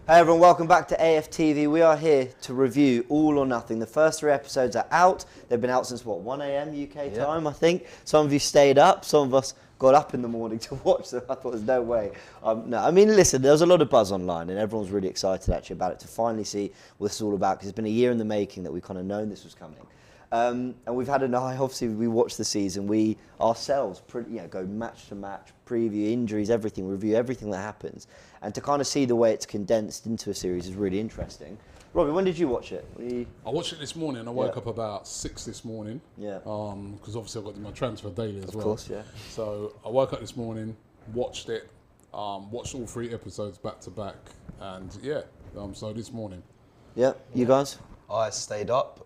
Hey everyone, welcome back to AFTV. We are here to review All or Nothing. The first 3 episodes are out. They've been out since, 1 a.m. UK time, I think. Some of you stayed up, some of us got up in the morning to watch them. I thought there's no way. No, I mean, listen, there was a lot of buzz online and everyone's really excited actually about it to finally see what this is all about, because it's been a year in the making that we've kind of known this was coming. And we've had an eye, obviously we watch the season, we ourselves go match to match, preview injuries, everything, review everything that happens. And to kind of see the way it's condensed into a series is really interesting. Robbie, when did you watch it? I watched it this morning. I woke up about 6 this morning. Yeah. Because obviously I've got to do my transfer daily as well. Of course, yeah. So I woke up this morning, watched it, watched all 3 episodes back to back, and so this morning. Yeah, you guys? I stayed up,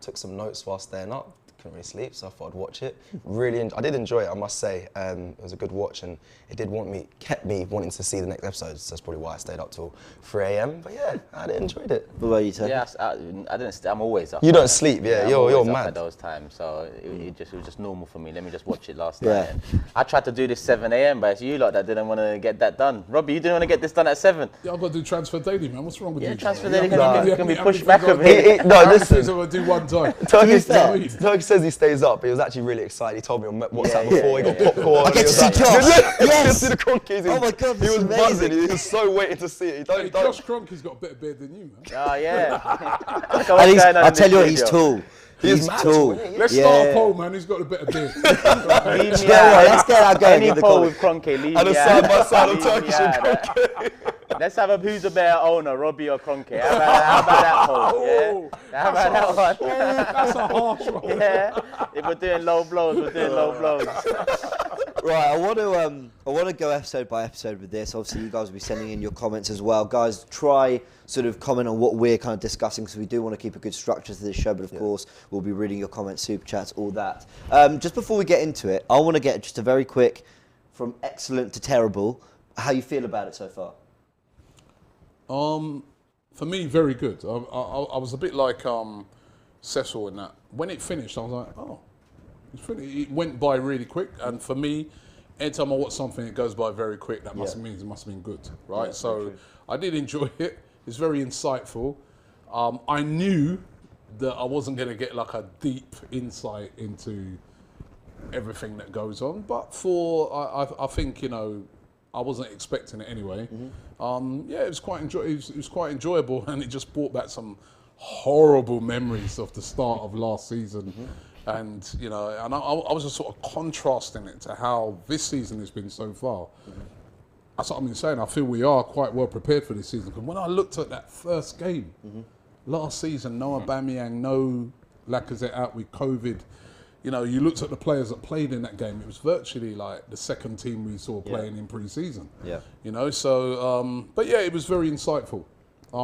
took some notes while staying up. Couldn't really sleep, so I thought I'd watch it. I did enjoy it, I must say. It was a good watch, and it kept me wanting to see the next episodes. So that's probably why I stayed up till 3 a.m. But yeah, I enjoyed it. What about you, Ted? Yeah, I'm always up. You don't sleep, you're up mad. at those times, so it was just normal for me. Let me just watch it last night. And I tried to do this 7 a.m, but it's you lot that didn't want to get that done. Robbie, you didn't want to get this done at 7. Yeah, I've got to do transfer daily, man. What's wrong with you? Transfer daily can be pushed back a bit. No, listen. I'm going to do one time. Turkey says he stays up, but he was actually really excited. He told me on WhatsApp before, he got popcorn. I get to see Josh! Yes! The Cronkies. Oh my God, he was amazing. buzzing. He was so waiting to see it. Josh Cronky's got a better beard than you, man. Oh, yeah. I'll tell you what, he's tall. He's tall. Let's start a poll, man. Who's got a better beard? Let's get that going. Any poll with Cronky, leave and me a side by side of Turkish and Cronky. Let's have a who's a better owner, Robbie or Cronky. How about that poll? Yeah? How about that one? That's a harsh one. Yeah. If we're doing low blows, we're doing low blows. Right, I want to go episode by episode with this. Obviously, you guys will be sending in your comments as well. Guys, try sort of comment on what we're kind of discussing, because we do want to keep a good structure to this show. But of course, we'll be reading your comments, super chats, all that. Just before we get into it, I want to get just a very quick, from excellent to terrible, how you feel about it so far. For me, very good. I was a bit like Cecil in that. When it finished, I was like, oh. It went by really quick, and for me, anytime I watch something that goes by very quick, that must mean it must have been good, right? Yeah, so I did enjoy it. It's very insightful. I knew that I wasn't going to get like a deep insight into everything that goes on, but I think I wasn't expecting it anyway. Mm-hmm. It was quite it was quite enjoyable, and it just brought back some horrible memories of the start of last season. Mm-hmm. And I was just sort of contrasting it to how this season has been so far. Mm-hmm. That's what I've been saying. I feel we are quite well prepared for this season. Because when I looked at that first game last season, no Aubameyang, no Lacazette out with COVID. You looked at the players that played in that game. It was virtually like the second team we saw playing in pre-season. Yeah. So but yeah, it was very insightful.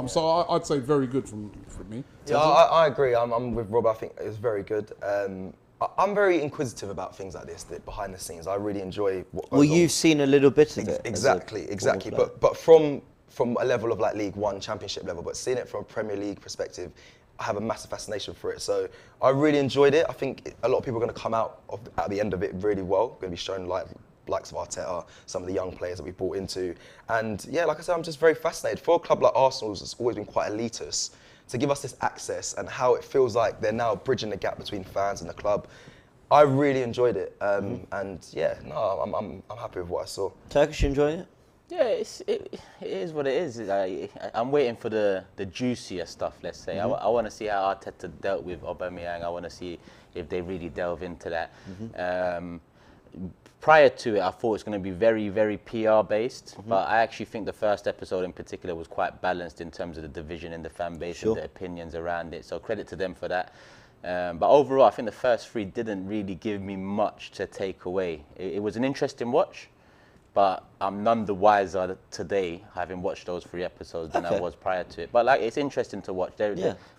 So I'd say very good from me. Yeah, I agree. I'm with Rob. I think it was very good. I'm very inquisitive about things like this, behind the scenes. I really enjoy what goes on. You've seen a little bit of it. Exactly. But from a level of like League One, Championship level, but seeing it from a Premier League perspective, I have a massive fascination for it. So I really enjoyed it. I think a lot of people are going to come out at the end of it really well. Going to be shown likes of Arteta, some of the young players that we brought into. And yeah, like I said, I'm just very fascinated. For a club like Arsenal, it's always been quite elitist, to give us this access and how it feels like they're now bridging the gap between fans and the club. I really enjoyed it. And yeah, no, I'm happy with what I saw. Turkish, enjoying it? Yeah, it is what it is. I'm waiting for the juicier stuff, let's say. I want to see how Arteta dealt with Aubameyang. I want to see if they really delve into that. Prior to it, I thought it was going to be very, very PR based, but I actually think the first episode in particular was quite balanced in terms of the division in the fan base and the opinions around it. So credit to them for that. But overall, I think the first 3 didn't really give me much to take away. It was an interesting watch, but I'm none the wiser today having watched those 3 episodes than I was prior to it. But it's interesting to watch.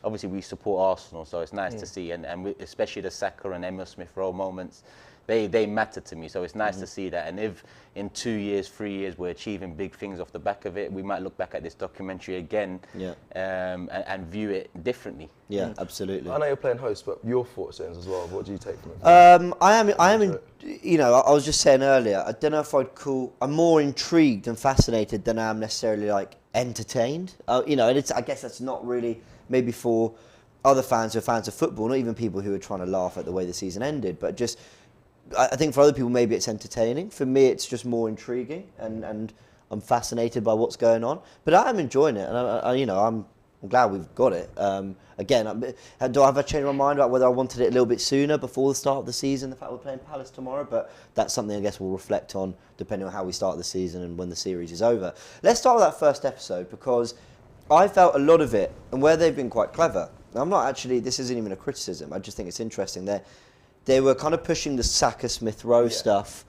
Obviously, we support Arsenal, so it's nice to see, and especially the Saka and Emil Smith Rowe moments. they matter to me. So it's nice to see that. And if in 2 years, 3 years, we're achieving big things off the back of it, we might look back at this documentary again and view it differently. Yeah, absolutely. I know you're playing host, but your thoughts, James, as well. What do you take from it? I am, you know, I was just saying earlier, I don't know if I'm more intrigued and fascinated than I am necessarily like entertained. You know, and I guess that's not really maybe for other fans who are fans of football, not even people who are trying to laugh at the way the season ended, but just, I think for other people maybe it's entertaining. For me, it's just more intriguing, and I'm fascinated by what's going on. But I am enjoying it, and I'm glad we've got it. Again, have I changed my mind about whether I wanted it a little bit sooner before the start of the season, the fact we're playing Palace tomorrow? But that's something I guess we'll reflect on depending on how we start the season and when the series is over. Let's start with that first episode, because I felt a lot of it, and where they've been quite clever. I'm not actually, this isn't even a criticism, I just think it's interesting. They were kind of pushing the Saka Smith Rowe stuff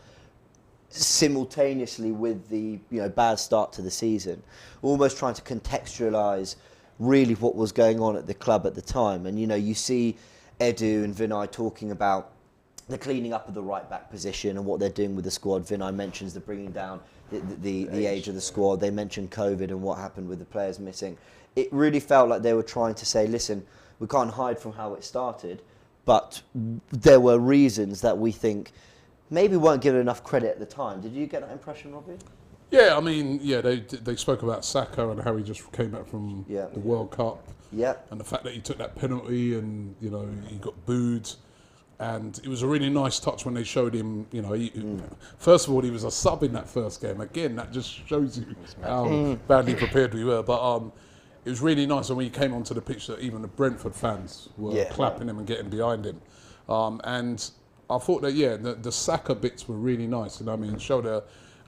simultaneously with the bad start to the season, almost trying to contextualise really what was going on at the club at the time. And you see Edu and Vinay talking about the cleaning up of the right back position and what they're doing with the squad. Vinay mentions the bringing down the age of the squad. They mentioned COVID and what happened with the players missing. It really felt like they were trying to say, listen, we can't hide from how it started, but there were reasons that we think maybe weren't given enough credit at the time. Did you get that impression, Robbie? Yeah, I mean, they spoke about Saka and how he just came back from the World Cup. Yeah. And the fact that he took that penalty and, he got booed. And it was a really nice touch when they showed him, first of all, he was a sub in that first game. Again, that just shows you how badly prepared we were. But it was really nice when he came onto the pitch that even the Brentford fans were clapping him and getting behind him. And I thought that, the Saka bits were really nice. And I mean, showed a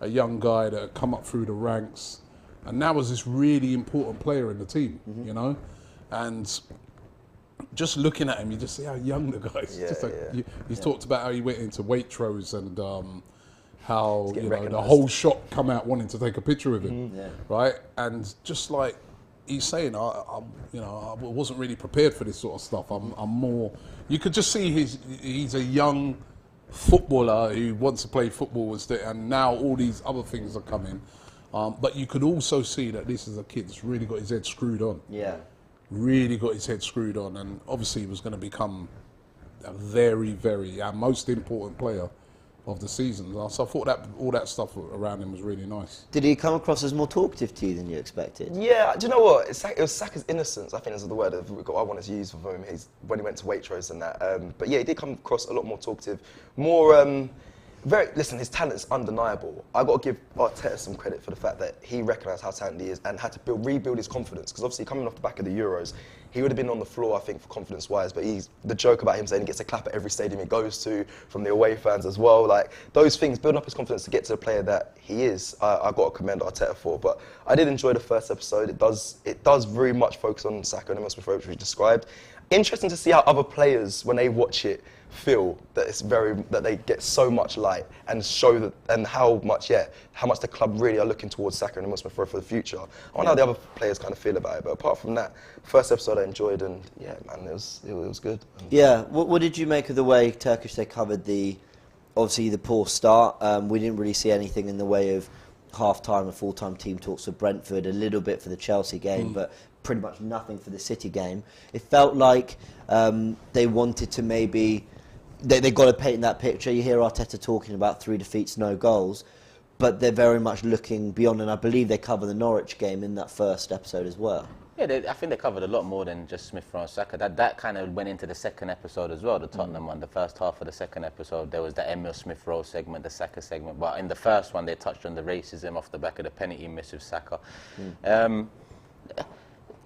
young guy that had come up through the ranks. And now was this really important player in the team, And just looking at him, you just see how young the guy is. He's talked about how he went into Waitrose and how the whole shop come out wanting to take a picture with him, right? And just like he's saying, I wasn't really prepared for this sort of stuff. I'm more. You could just see he's a young footballer who wants to play football, and now all these other things are coming. But you could also see that this is a kid that's really got his head screwed on. Yeah. Really got his head screwed on, and obviously he was going to become a very, very our most important player of the season. So I thought that all that stuff around him was really nice. Did he come across as more talkative to you than you expected? Yeah, do you know what? It was Saka's innocence, I think is the word I wanted to use for him. When he went to Waitrose and that. But yeah, he did come across a lot more talkative, more. Listen, his talent is undeniable. I've got to give Arteta some credit for the fact that he recognised how talented he is and had to rebuild his confidence. Because obviously, coming off the back of the Euros, he would have been on the floor, I think, for confidence-wise. But the joke about him saying he gets a clap at every stadium he goes to from the away fans as well. Like those things, building up his confidence to get to the player that he is. I've got to commend Arteta for. But I did enjoy the first episode. It does very much focus on Saka and Emil Smith Rowe, which we described. Interesting to see how other players, when they watch it, feel that that they get so much light and show that, and how much the club really are looking towards Saka and Emil Smith Rowe for the future. I wonder how the other players kind of feel about it. But apart from that, first episode I enjoyed, and it was good. Yeah, what did you make of the way Turkish they covered obviously the poor start? We didn't really see anything in the way of half-time and full-time team talks for Brentford, a little bit for the Chelsea game, but pretty much nothing for the City game. It felt like they wanted to maybe. They got to paint that picture. You hear Arteta talking about 3 defeats, no goals, but they're very much looking beyond, and I believe they cover the Norwich game in that first episode as well. Yeah, I think they covered a lot more than just Smith Rowe and Saka. That kind of went into the second episode as well, the Tottenham one. The first half of the second episode, there was the Emil Smith Rowe segment, the Saka segment, but in the first one, they touched on the racism off the back of the penalty miss with Saka.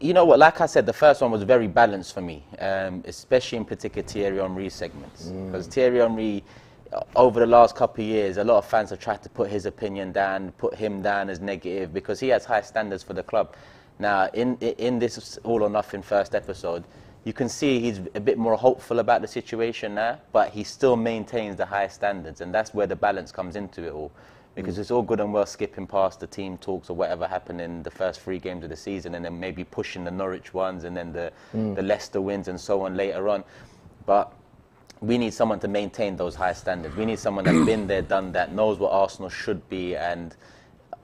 You know what, like I said, the first one was very balanced for me, especially in particular Thierry Henry's segments. Because Thierry Henry, over the last couple of years, a lot of fans have tried to put his opinion down, put him down as negative, because he has high standards for the club. Now, in this all or nothing first episode, you can see he's a bit more hopeful about the situation now, but he still maintains the high standards, and that's where the balance comes into it all. Because it's all good and well skipping past the team talks or whatever happened in the first 3 games of the season, and then maybe pushing the Norwich ones and then the Leicester wins and so on later on. But we need someone to maintain those high standards. We need someone that's been there, done that, knows what Arsenal should be, and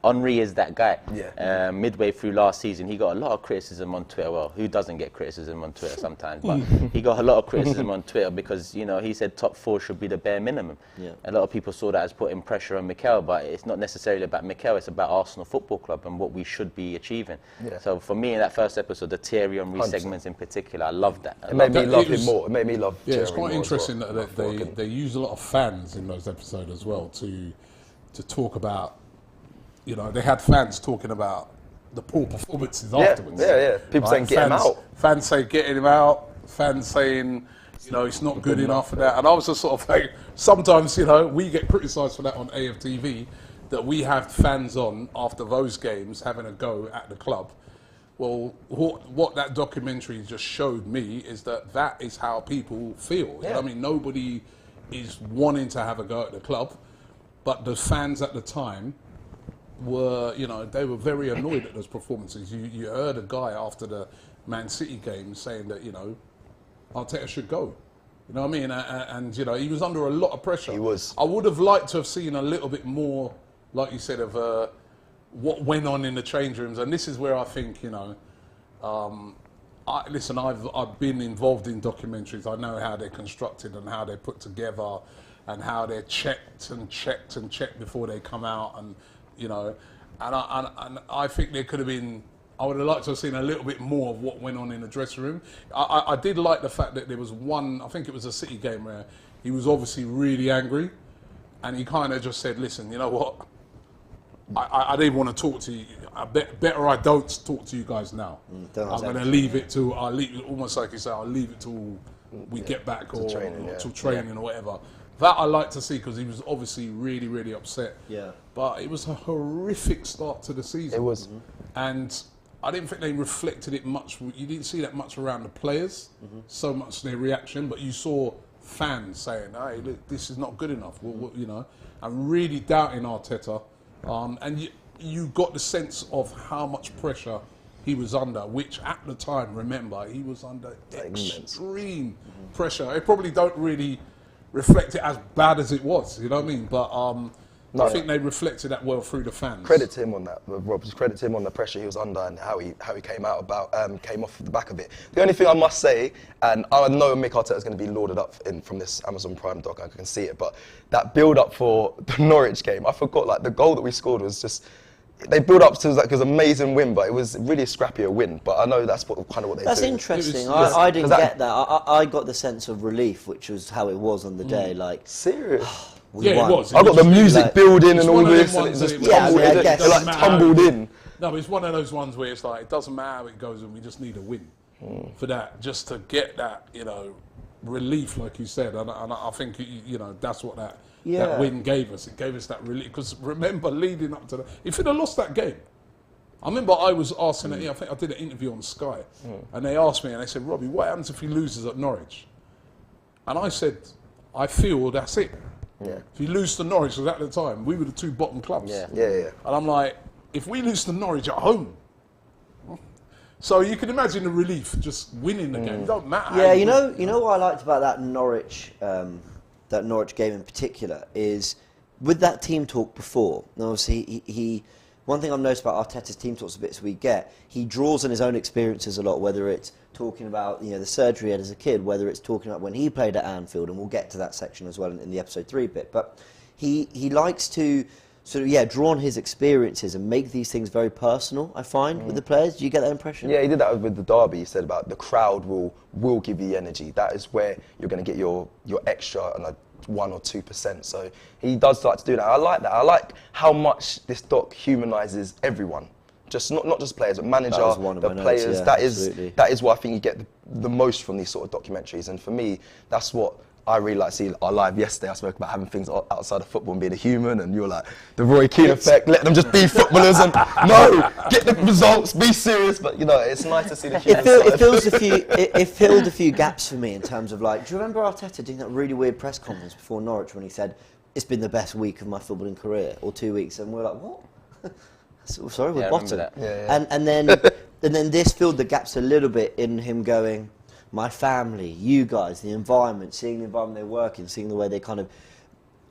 Henry is that guy. Yeah. Midway through last season, he got a lot of criticism on Twitter. Well, who doesn't get criticism on Twitter sometimes? But he got a lot of criticism on Twitter because, you know, he said top 4 should be the bare minimum. Yeah. A lot of people saw that as putting pressure on Mikel, but it's not necessarily about Mikel. It's about Arsenal Football Club and what we should be achieving. Yeah. So for me, in that first episode, the Thierry Henry 100%. segments in particular, I loved that. It made me love It was- him more. It made me love. Yeah, it's Thierry quite more as well. interesting that they use a lot of fans in those episodes as well to talk about. You know, they had fans talking about the poor performances afterwards. Yeah. People saying get him out. Fans say getting him out. Fans saying, you know, it's not good enough for that. And I was just sort of like, sometimes, you know, we get criticised for that on AFTV, that we have fans on after those games having a go at the club. Well, what that documentary just showed me is that is how people feel. You know what I mean, nobody is wanting to have a go at the club, but the fans at the time were, you know, they were very annoyed at those performances. You heard a guy after the Man City game saying that, you know, Arteta should go. You know what I mean? And you know, he was under a lot of pressure. He was. I would have liked to have seen a little bit more, like you said, of what went on in the change rooms. And this is where I think, you know, I've been involved in documentaries. I know how they're constructed and how they're put together and how they're checked before they come out. And you know, and I think there could have been. I would have liked to have seen a little bit more of what went on in the dressing room. I did like the fact that there was one. I think it was a City game where he was obviously really angry, and he kind of just said, "Listen, you know what? I didn't want to talk to you. Better I don't talk to you guys now. I'm going to leave it to. I'll leave it almost like you say. I'll leave it till we get back or till training or whatever." That I like to see because he was obviously really, really upset. Yeah. But it was a horrific start to the season. It was. And I didn't think they reflected it much. You didn't see that much around the players, so much their reaction, but you saw fans saying, "Hey, look, this is not good enough," you know, and really doubting Arteta. And you got the sense of how much pressure he was under, which at the time, remember, he was under extreme pressure. It probably don't really reflect it as bad as it was, you know what I mean? But I think they reflected that well through the fans. Credit to him on that, Rob. Just credit to him on the pressure he was under and how he came off the back of it. The only thing I must say, and I know Mick Arteta is going to be lauded up from this Amazon Prime doc, I can see it, but that build-up for the Norwich game, I forgot, like, the goal that we scored was just, they built up to like it was an amazing win, but it was really a scrappier win. But I know that's what they do. That's interesting. I didn't get that. I got the sense of relief, which was how it was on the day. Like, serious. We won. It was. I got the music like, building and all this, and it just tumbled in. No, but it's one of those ones where it's like, it doesn't matter how it goes, and we just need a win for that, just to get that, you know, relief, like you said. And I think, you know, that's what that win gave us. It gave us that relief. Because remember, leading up to that, if we'd have lost that game, I remember I was asking, I think I did an interview on Sky, and they asked me, and they said, "Robbie, what happens if he loses at Norwich?" And I said, I feel that's it. Yeah. If you lose to Norwich, because at the time, we were the two bottom clubs. Yeah. And I'm like, if we lose to Norwich at home, so you can imagine the relief just winning the game. It don't matter. Yeah, you know what I liked about that Norwich game in particular is with that team talk before. And obviously, he one thing I've noticed about Arteta's team talks, the bits we get, he draws on his own experiences a lot. Whether it's talking about the surgery he had as a kid, whether it's talking about when he played at Anfield, and we'll get to that section as well in the episode 3 bit. But he likes to sort of draw on his experiences and make these things very personal, I find, with the players. Do you get that impression? Yeah, he did that with the derby. He said about the crowd will give you the energy. That is where you're going to get your extra and 1 or 2%. So he does like to do that. I like that. I like how much this doc humanises everyone. Just not just players, but manager, the players. Notes, that is what I think you get the most from these sort of documentaries. And for me, that's what I really like to see. Our live yesterday, I spoke about having things outside of football and being a human, and you're like the Roy Keane effect. Let them just be footballers and get the results, be serious. But it's nice to see the human side. It filled a few gaps for me in terms of like. Do you remember Arteta doing that really weird press conference before Norwich when he said it's been the best week of my footballing career, or 2 weeks, and we're like, what? Sorry, we're bottom. Yeah. And then this filled the gaps a little bit in him going, my family, you guys, the environment, seeing the environment they work in, seeing the way they kind of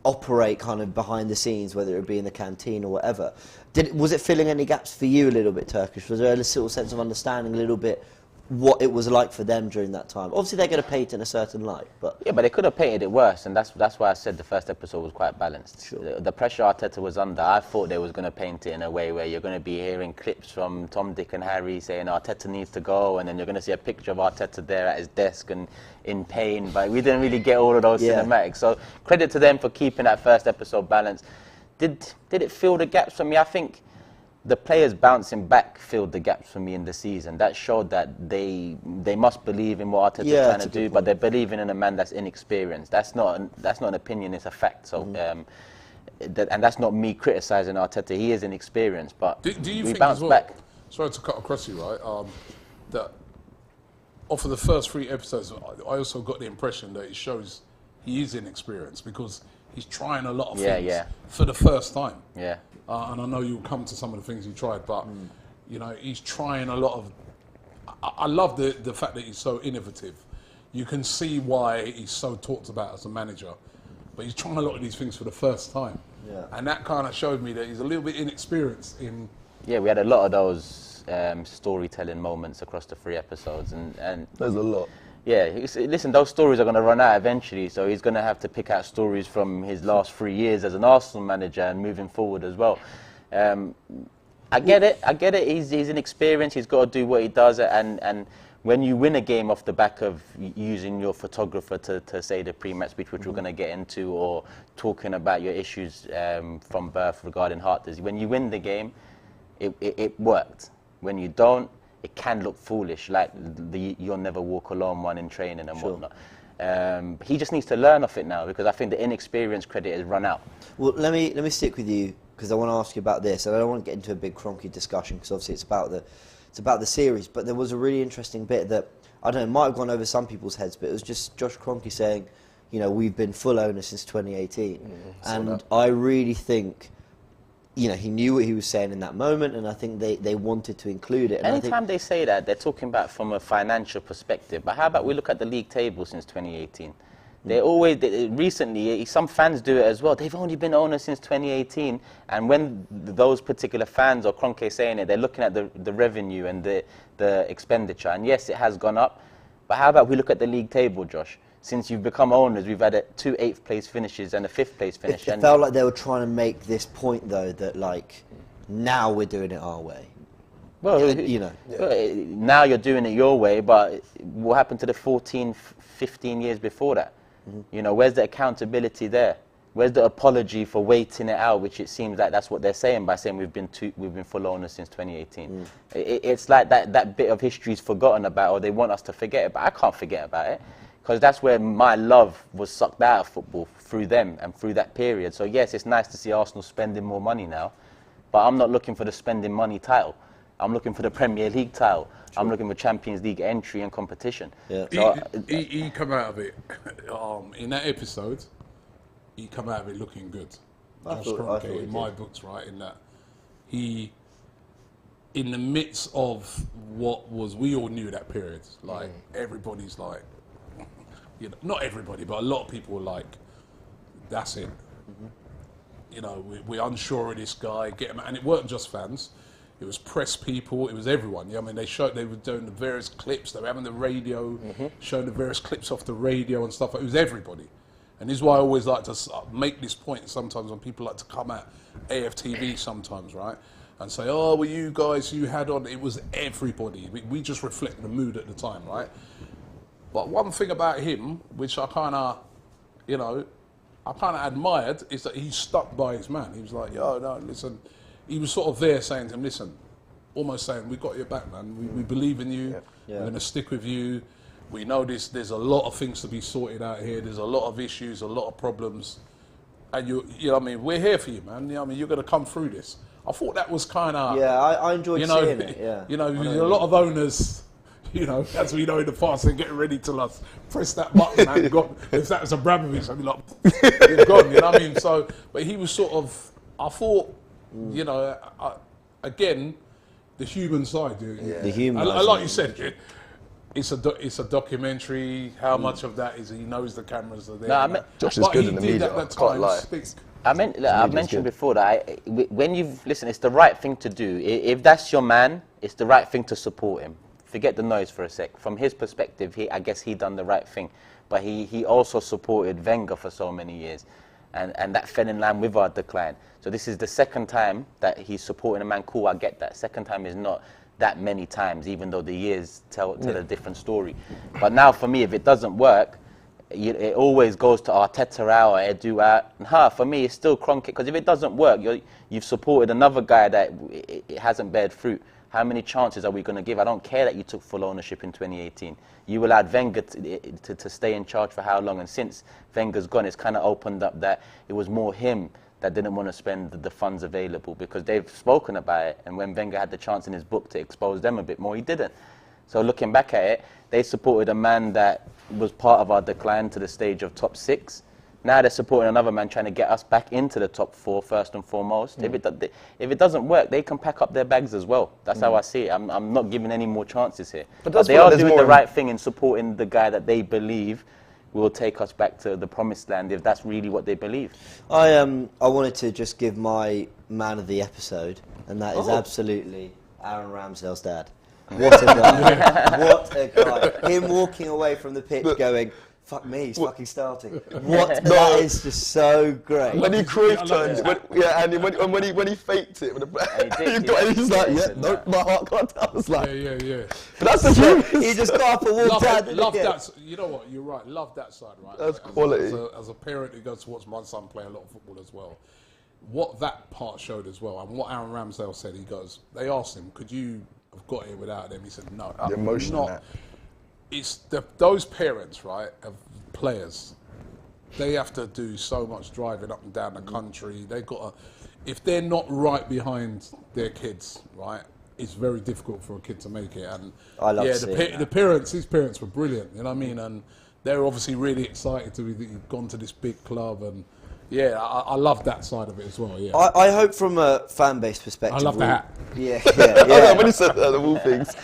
operate kind of behind the scenes, whether it be in the canteen or whatever. Was it filling any gaps for you a little bit, Turkish? Was there a little sense of understanding a little bit what it was like for them during that time? Obviously, they're going to paint it in a certain light, but yeah, but they could have painted it worse, and that's why I said the first episode was quite balanced. Sure. The pressure Arteta was under, I thought they was going to paint it in a way where you're going to be hearing clips from Tom, Dick, and Harry saying Arteta needs to go, and then you're going to see a picture of Arteta there at his desk and in pain. But we didn't really get all of those cinematics. So credit to them for keeping that first episode balanced. Did it fill the gaps for me? I think the players bouncing back filled the gaps for me in the season. That showed that they must believe in what Arteta's trying to do, but they're believing in a man that's inexperienced. That's not an opinion; it's a fact. So, and that's not me criticising Arteta. He is inexperienced, but do you we think bounced as well, back. Sorry to cut across you, right? That off of the first 3 episodes, I also got the impression that it shows he is inexperienced because he's trying a lot of things for the first time. Yeah. And I know you'll come to some of the things he tried, but you know, he's trying a lot of. I love the fact that he's so innovative. You can see why he's so talked about as a manager, but he's trying a lot of these things for the first time. Yeah. And that kind of showed me that he's a little bit inexperienced in. Yeah, we had a lot of those storytelling moments across the 3 episodes, and there's a lot. Yeah, listen, those stories are going to run out eventually, so he's going to have to pick out stories from his last 3 years as an Arsenal manager and moving forward as well. I get it. He's inexperienced. He's got to do what he does, and when you win a game off the back of using your photographer to say the pre-match speech, which we're going to get into, or talking about your issues from birth regarding heart disease, when you win the game, it worked. When you don't, it can look foolish, like the "you'll never walk alone" one in training and whatnot. He just needs to learn off it now, because I think the inexperienced credit has run out. Well, let me stick with you, because I want to ask you about this, and I don't want to get into a big Kroenke discussion, because obviously it's about the series. But there was a really interesting bit that I don't know, might have gone over some people's heads, but it was just Josh Kroenke saying, you know, we've been full owners since 2018, and I really think, you know, he knew what he was saying in that moment, and I think they wanted to include it. And anytime they say that, they're talking about from a financial perspective. But how about we look at the league table since 2018? They always, recently, some fans do it as well. They've only been owners since 2018, and when those particular fans or Kroenke saying it, they're looking at the revenue and the expenditure. And yes, it has gone up, but how about we look at the league table, Josh? Since you've become owners, we've had 2 8th place finishes and a 5th place finish. It felt like they were trying to make this point, though, that like now we're doing it our way. Well, you know, now you're doing it your way, but what happened to the 14, 15 years before that? You know, where's the accountability there? Where's the apology for waiting it out, which it seems like that's what they're saying by saying we've been full owners since 2018. It's like that bit of history is forgotten about, or they want us to forget it, but I can't forget about it. Because that's where my love was sucked out of football, through them and through that period. So yes, it's nice to see Arsenal spending more money now, but I'm not looking for the spending money title. I'm looking for the Premier League title. Sure. I'm looking for Champions League entry and competition. Yeah. So he come out of it, in that episode, he come out of it looking good. Josh Kroenke, in my books, right, in that he, in the midst of what was, we all knew that period, like everybody's like, you know, not everybody, but a lot of people were like, that's it. You know, we're unsure of this guy, get him out. And it weren't just fans, it was press people, it was everyone. Yeah, I mean, they were doing the various clips, they were having the radio, showing the various clips off the radio and stuff. It was everybody. And this is why I always like to make this point sometimes when people like to come at AFTV sometimes, right? And say, oh, well, you guys, you had on, it was everybody. We just reflect the mood at the time, right? But one thing about him, which I kind of, you know, I kind of admired, is that he stuck by his man. He was like, yo, no, listen. He was sort of there saying to him, listen, almost saying, we got your back, man. We believe in you. Yeah. We're going to stick with you. We know there's a lot of things to be sorted out here. There's a lot of issues, a lot of problems. And you know what I mean? We're here for you, man. You know what I mean? You're going to come through this. I thought that was kind of... Yeah, I enjoyed seeing it, yeah. You know, a lot of owners... You know, as we know in the past, they're getting ready to press that button and got, if that was Abramovich, I'd be like, you're gone, you know what I mean? So, but he was sort of, I thought, you know, again, the human side. The human like you said, it's a documentary. How much of that is he knows the cameras are there? No, I mean, Josh is good in the media, At can't lie. I've mentioned before that when you've listened, it's the right thing to do. If that's your man, it's the right thing to support him. Forget the noise for a sec. From his perspective, I guess he done the right thing. But he also supported Wenger for so many years. And that fell in line with our decline. So this is the second time that he's supporting a man. Cool, I get that. Second time is not that many times, even though the years tell a different story. But now for me, if it doesn't work, it always goes to Arteta out or Edu out. For me, it's still Kroenke. Because if it doesn't work, you've supported another guy that it hasn't bared fruit. How many chances are we going to give? I don't care that you took full ownership in 2018. You allowed Wenger to stay in charge for how long? And since Wenger's gone, it's kind of opened up that it was more him that didn't want to spend the funds available, because they've spoken about it. And when Wenger had the chance in his book to expose them a bit more, he didn't. So looking back at it, they supported a man that was part of our decline to the stage of top 6. Now they're supporting another man trying to get us back into the top 4 first and foremost. If it doesn't work, they can pack up their bags as well. That's how I see it. I'm not giving any more chances here. But they are doing the right thing in supporting the guy that they believe will take us back to the promised land, if that's really what they believe. I wanted to just give my man of the episode, and that is absolutely Aaron Ramsdale's dad. What a guy. What a guy. Him walking away from the pitch going, fuck me, he's fucking starting. What? That is just so great. When he Cruyff turned, when he faked it, he's just like, no, my heart can't tell. I was like, yeah. But that's the truth. He just got up and walked out. Love that. You know what? You're right. Love that side, right? That's quality. As a parent who goes to watch my son play a lot of football as well, what that part showed as well, and what Aaron Ramsdale said, they asked him, could you have got here without them? He said, no. The emotion in that. It's those parents, right, of players. They have to do so much driving up and down the country. They've got to, if they're not right behind their kids, right, it's very difficult for a kid to make it. And I love seeing the parents, his parents were brilliant. You know what I mean? And they're obviously really excited to be gone to this big club. And yeah, I love that side of it as well. Yeah. I hope from a fan base perspective. I love the hat. Yeah. When he said the wall things.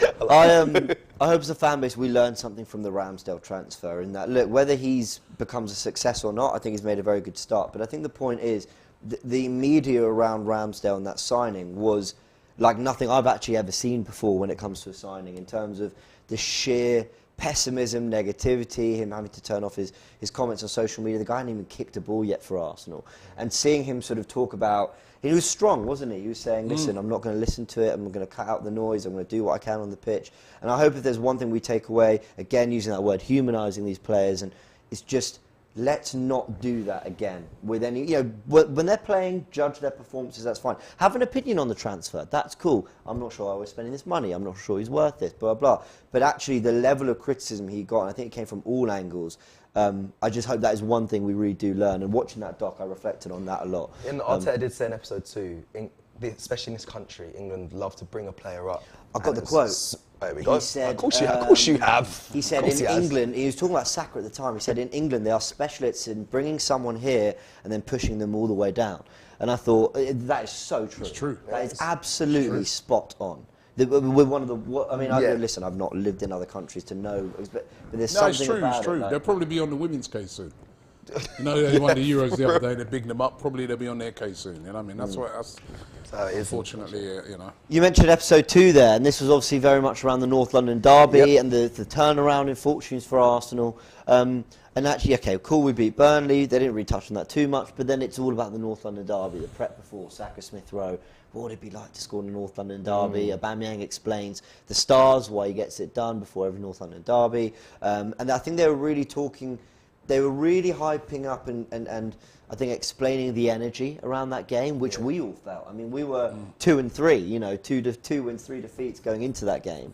I hope as a fan base we learn something from the Ramsdale transfer, in that, look, whether he's becomes a success or not, I think he's made a very good start. But I think the point is the media around Ramsdale and that signing was like nothing I've actually ever seen before when it comes to a signing, in terms of the sheer pessimism, negativity, him having to turn off his comments on social media. The guy hadn't even kicked a ball yet for Arsenal. And seeing him sort of talk about, he was strong, wasn't he? He was saying, listen, I'm not going to listen to it, I'm going to cut out the noise, I'm going to do what I can on the pitch. And I hope if there's one thing we take away, again using that word, humanising these players, and it's just, let's not do that again with any, when they're playing, judge their performances, that's fine. Have an opinion on the transfer, that's cool. I'm not sure I was spending this money, I'm not sure he's worth this, blah, blah. But actually the level of criticism he got, and I think it came from all angles, I just hope that is one thing we really do learn. And watching that doc, I reflected on that a lot. Arteta did say in episode 2, especially in this country, England love to bring a player up. I've got the quote. There we go. He said, of course you have. He said in England, he was talking about Saka at the time, he said in England they are specialists in bringing someone here and then pushing them all the way down. And I thought, that is so true. It's true. That is absolutely spot on. We're one of the, listen, I've not lived in other countries to know, but there's something about it. It's true. They'll probably be on the women's case soon. They won the Euros the other day, they're bigging them up, probably they'll be on their case soon, you know what I mean? That's what, unfortunately, You mentioned episode 2 there, and this was obviously very much around the North London derby and the turnaround in fortunes for Arsenal. And actually, okay, cool, we beat Burnley, they didn't really touch on that too much, but then it's all about the North London derby, the prep before, Saka, Smith Rowe. What would it be like to score in the North London derby? Aubameyang explains the stars, why he gets it done before every North London derby. And I think they were really talking, they were really hyping up and I think explaining the energy around that game, which we all felt. I mean, we were 2 and 3, 2 wins, 3 defeats going into that game.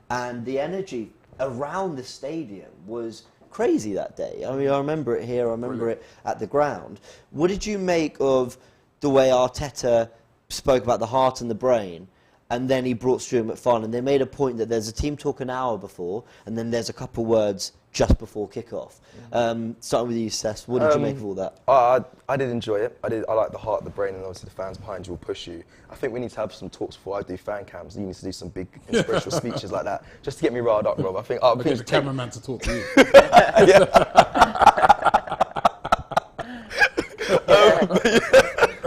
And the energy around the stadium was crazy that day. I mean, I remember it here, I remember it at the ground. What did you make of the way Arteta spoke about the heart and the brain, and then he brought Stuart McFarlane. They made a point that there's a team talk an hour before, and then there's a couple words just before kick-off. Starting with you, Seth, what did you make of all that? I did enjoy it. I like the heart, the brain, and obviously the fans behind you will push you. I think we need to have some talks before I do fan cams. You need to do some big inspirational speeches like that, just to get me riled up, Rob. I think I'll get the cameraman to talk to you.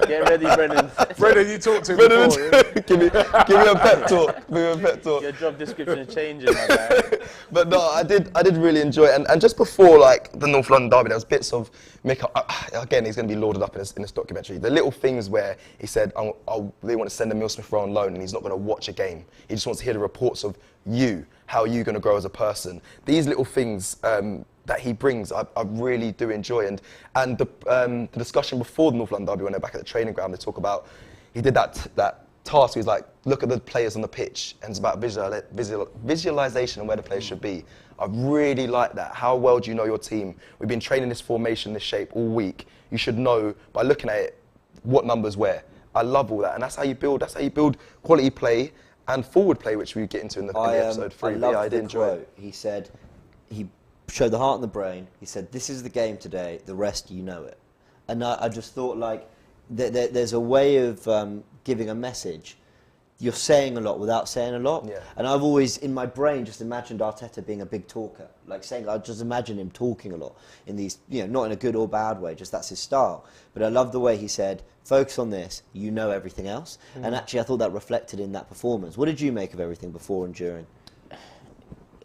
Get ready, Brendan. Brendan, you talk to him before. give me a pep talk. Give me a pep talk. Your job description is changing, my man. But no, I did really enjoy it. And just before like the North London derby, there was bits of Mick. Again, he's going to be lauded up in this documentary. The little things where he said they want to send Emile Smith-Rowe on loan, and he's not going to watch a game. He just wants to hear the reports of you, how you're going to grow as a person. These little things that he brings, I really do enjoy. And the discussion before the North London derby, when they're back at the training ground, they talk about he did that task. He was like, look at the players on the pitch, and it's about visualization and where the players should be. I really like that. How well do you know your team? We've been training this formation, this shape all week. You should know by looking at it what numbers where. I love all that, and that's how you build. That's how you build quality play and forward play, which we get into in the episode 3. I loved the quote. He said, he showed the heart and the brain. He said, "This is the game today. The rest, you know it." And I just thought, like, there's a way of giving a message. You're saying a lot without saying a lot. Yeah. And I've always, in my brain, just imagined Arteta being a big talker. Like saying, I just imagine him talking a lot in these, not in a good or bad way, just that's his style. But I love the way he said, focus on this, you know everything else. And actually, I thought that reflected in that performance. What did you make of everything before and during?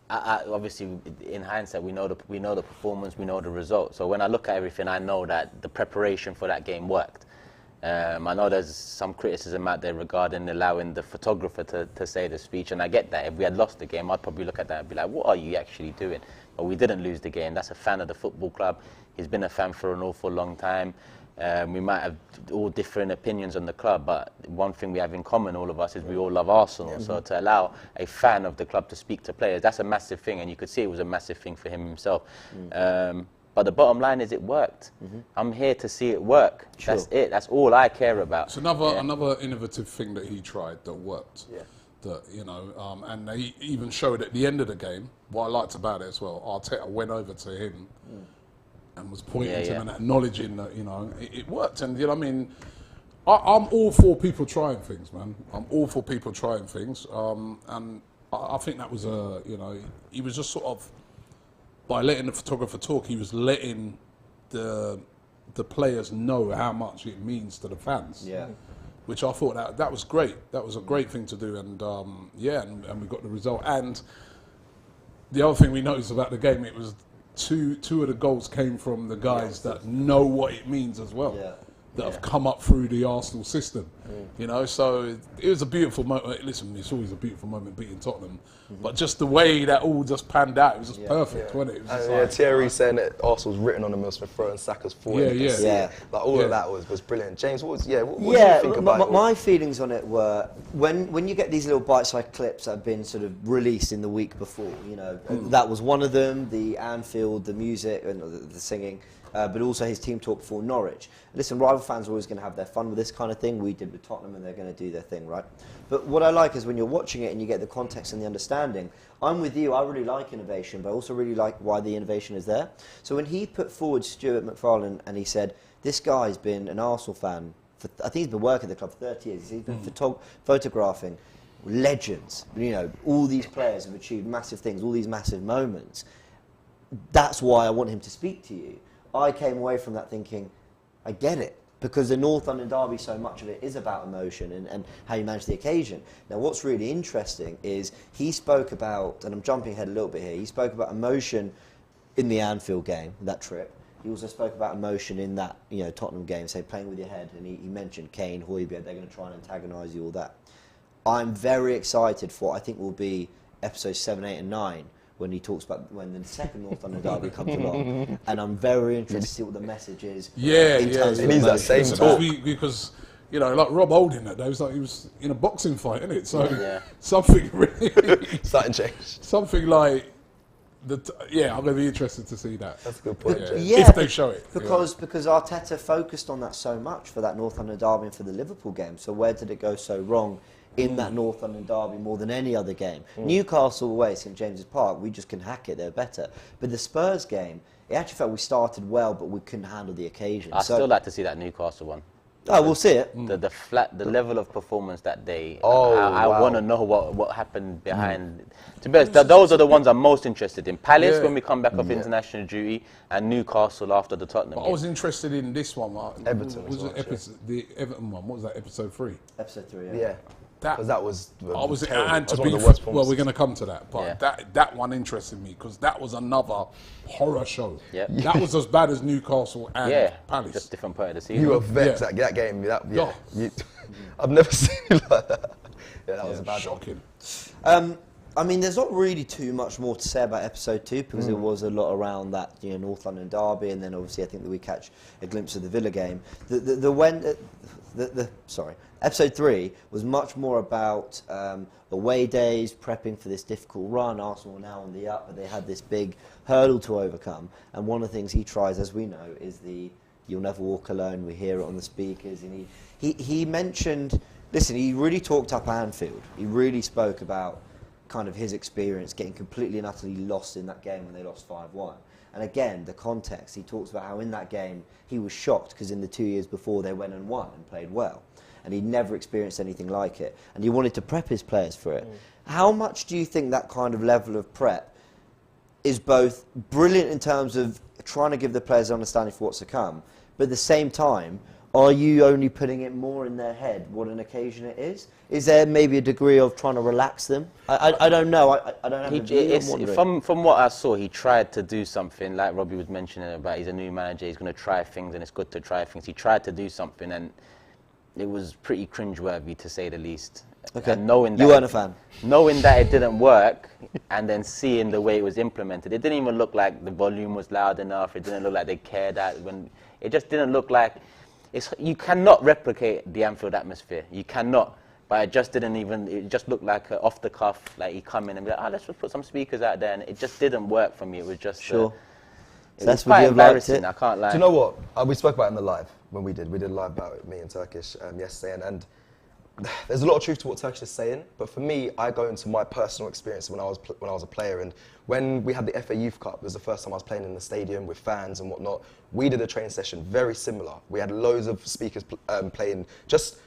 Obviously, in hindsight, we know the performance, we know the result. So when I look at everything, I know that the preparation for that game worked. I know there's some criticism out there regarding allowing the photographer to say the speech, and I get that. If we had lost the game, I'd probably look at that and be like, what are you actually doing? But we didn't lose the game. That's a fan of the football club. He's been a fan for an awful long time. We might have all different opinions on the club, but one thing we have in common, all of us, is we all love Arsenal. So to allow a fan of the club to speak to players, that's a massive thing, and you could see it was a massive thing for him himself. But the bottom line is it worked. I'm here to see it work. Sure. That's it. That's all I care about. It's another innovative thing that he tried that worked. Yeah. That and they even showed at the end of the game. What I liked about it as well, Arteta went over to him and was pointing to him and acknowledging that it worked. And I'm all for people trying things, man. I'm all for people trying things. And I think that was he was just sort of, by letting the photographer talk, he was letting the players know how much it means to the fans. Yeah. Which I thought that was great. That was a great thing to do, and and we got the result. And the other thing we noticed about the game, it was two of the goals came from the guys that know what it means as well. Yeah. That have come up through the Arsenal system, so it was a beautiful moment. Listen, it's always a beautiful moment beating Tottenham, but just the way that all just panned out, it was just perfect, wasn't it? It was just Thierry saying that Arsenal's written on the Emile Smith-Rowe and Saka's forward. Yeah. Like all of that was brilliant. James, what did you think about it? My feelings on it were when you get these little bite-sized clips that have been sort of released in the week before, that was one of them, the Anfield, the music and the singing. But also his team talk before Norwich. Listen, rival fans are always going to have their fun with this kind of thing. We did with Tottenham, and they're going to do their thing, right? But what I like is when you're watching it and you get the context and the understanding. I'm with you. I really like innovation, but I also really like why the innovation is there. So when he put forward Stuart McFarlane and he said, this guy's been an Arsenal fan, I think he's been working at the club for 30 years. He's been photographing legends. All these players have achieved massive things, all these massive moments. That's why I want him to speak to you. I came away from that thinking, I get it, because the North London derby, so much of it is about emotion and how you manage the occasion. Now, what's really interesting is he spoke about, and I'm jumping ahead a little bit here, he spoke about emotion in the Anfield game, that trip. He also spoke about emotion in that Tottenham game, say playing with your head, and he mentioned Kane, Højbjerg, they're going to try and antagonise you, all that. I'm very excited for what I think will be episodes 7, 8 and 9, when he talks about when the second North London derby comes along, and I'm very interested to see what the message is. It needs that same talk because like Rob Holding that day was like he was in a boxing fight, isn't it? So something really starting change. Something like I'm going to be interested to see that. That's a good point. If they show it, because Arteta focused on that so much for that North London derby and for the Liverpool game. So where did it go so wrong in that North London derby more than any other game. Newcastle away, St James's Park, we just can hack it, they're better. But the Spurs game, it actually felt we started well, but we couldn't handle the occasion. I still like to see that Newcastle one. Oh, we'll see it. The level of performance that day. Oh, I wow. want to know what happened behind. To be honest, those are the ones I'm most interested in. Palace when we come back off international duty, and Newcastle after the Tottenham game. I was interested in this one. Everton Was as well, it the Everton one? What was that? Episode 3. Episode 3, Yeah. Because that was terrible. And That to was one be of the worst well, we're performances. going to come to that, but that one interested me because that was another horror show. Yep. That was as bad as Newcastle and Palace. Just different point of the season. You were vexed Yeah. at that game. Yeah. I've never seen it like that. Yeah, that was a bad one. Shocking. I mean, there's not really too much more to say about episode 2 because there was a lot around that, North London derby, and then obviously I think that we catch a glimpse of the Villa game. Episode 3 was much more about away days, prepping for this difficult run. Arsenal are now on the up, but they had this big hurdle to overcome. And one of the things he tries, as we know, is the "You'll never walk alone." We hear it on the speakers, and he mentioned. Listen, he really talked up Anfield. He really spoke about kind of his experience getting completely and utterly lost in that game when they lost 5-1. And again, the context, he talks about how in that game he was shocked because in the 2 years before they went and won and played well. And he'd never experienced anything like it. And he wanted to prep his players for it. How much do you think that kind of level of prep is both brilliant in terms of trying to give the players understanding for what's to come, but at the same time, are you only putting it more in their head what an occasion it is? Is there maybe a degree of trying to relax them? I don't know. I don't have a view. I'm wondering. From what I saw, he tried to do something, like Robbie was mentioning about he's a new manager, he's going to try things, and it's good to try things. He tried to do something, and it was pretty cringeworthy, to say the least. Okay. And knowing that you weren't a fan? Knowing that it didn't work, and then seeing the way it was implemented, it didn't even look like the volume was loud enough. It didn't look like they cared. It just didn't look like... you cannot replicate the Anfield atmosphere. You cannot. But it just didn't even... It just looked like off the cuff, like he come in and be like, let's just put some speakers out there. And it just didn't work for me. It was just... Sure. It was quite embarrassing, I can't lie. Do you know what? We spoke about it in the live when we did. We did a live about it, me and Turkish, yesterday. And there's a lot of truth to what Turkish is saying. But for me, I go into my personal experience when I was a player. And when we had the FA Youth Cup, it was the first time I was playing in the stadium with fans and whatnot. We did a training session very similar. We had loads of speakers playing just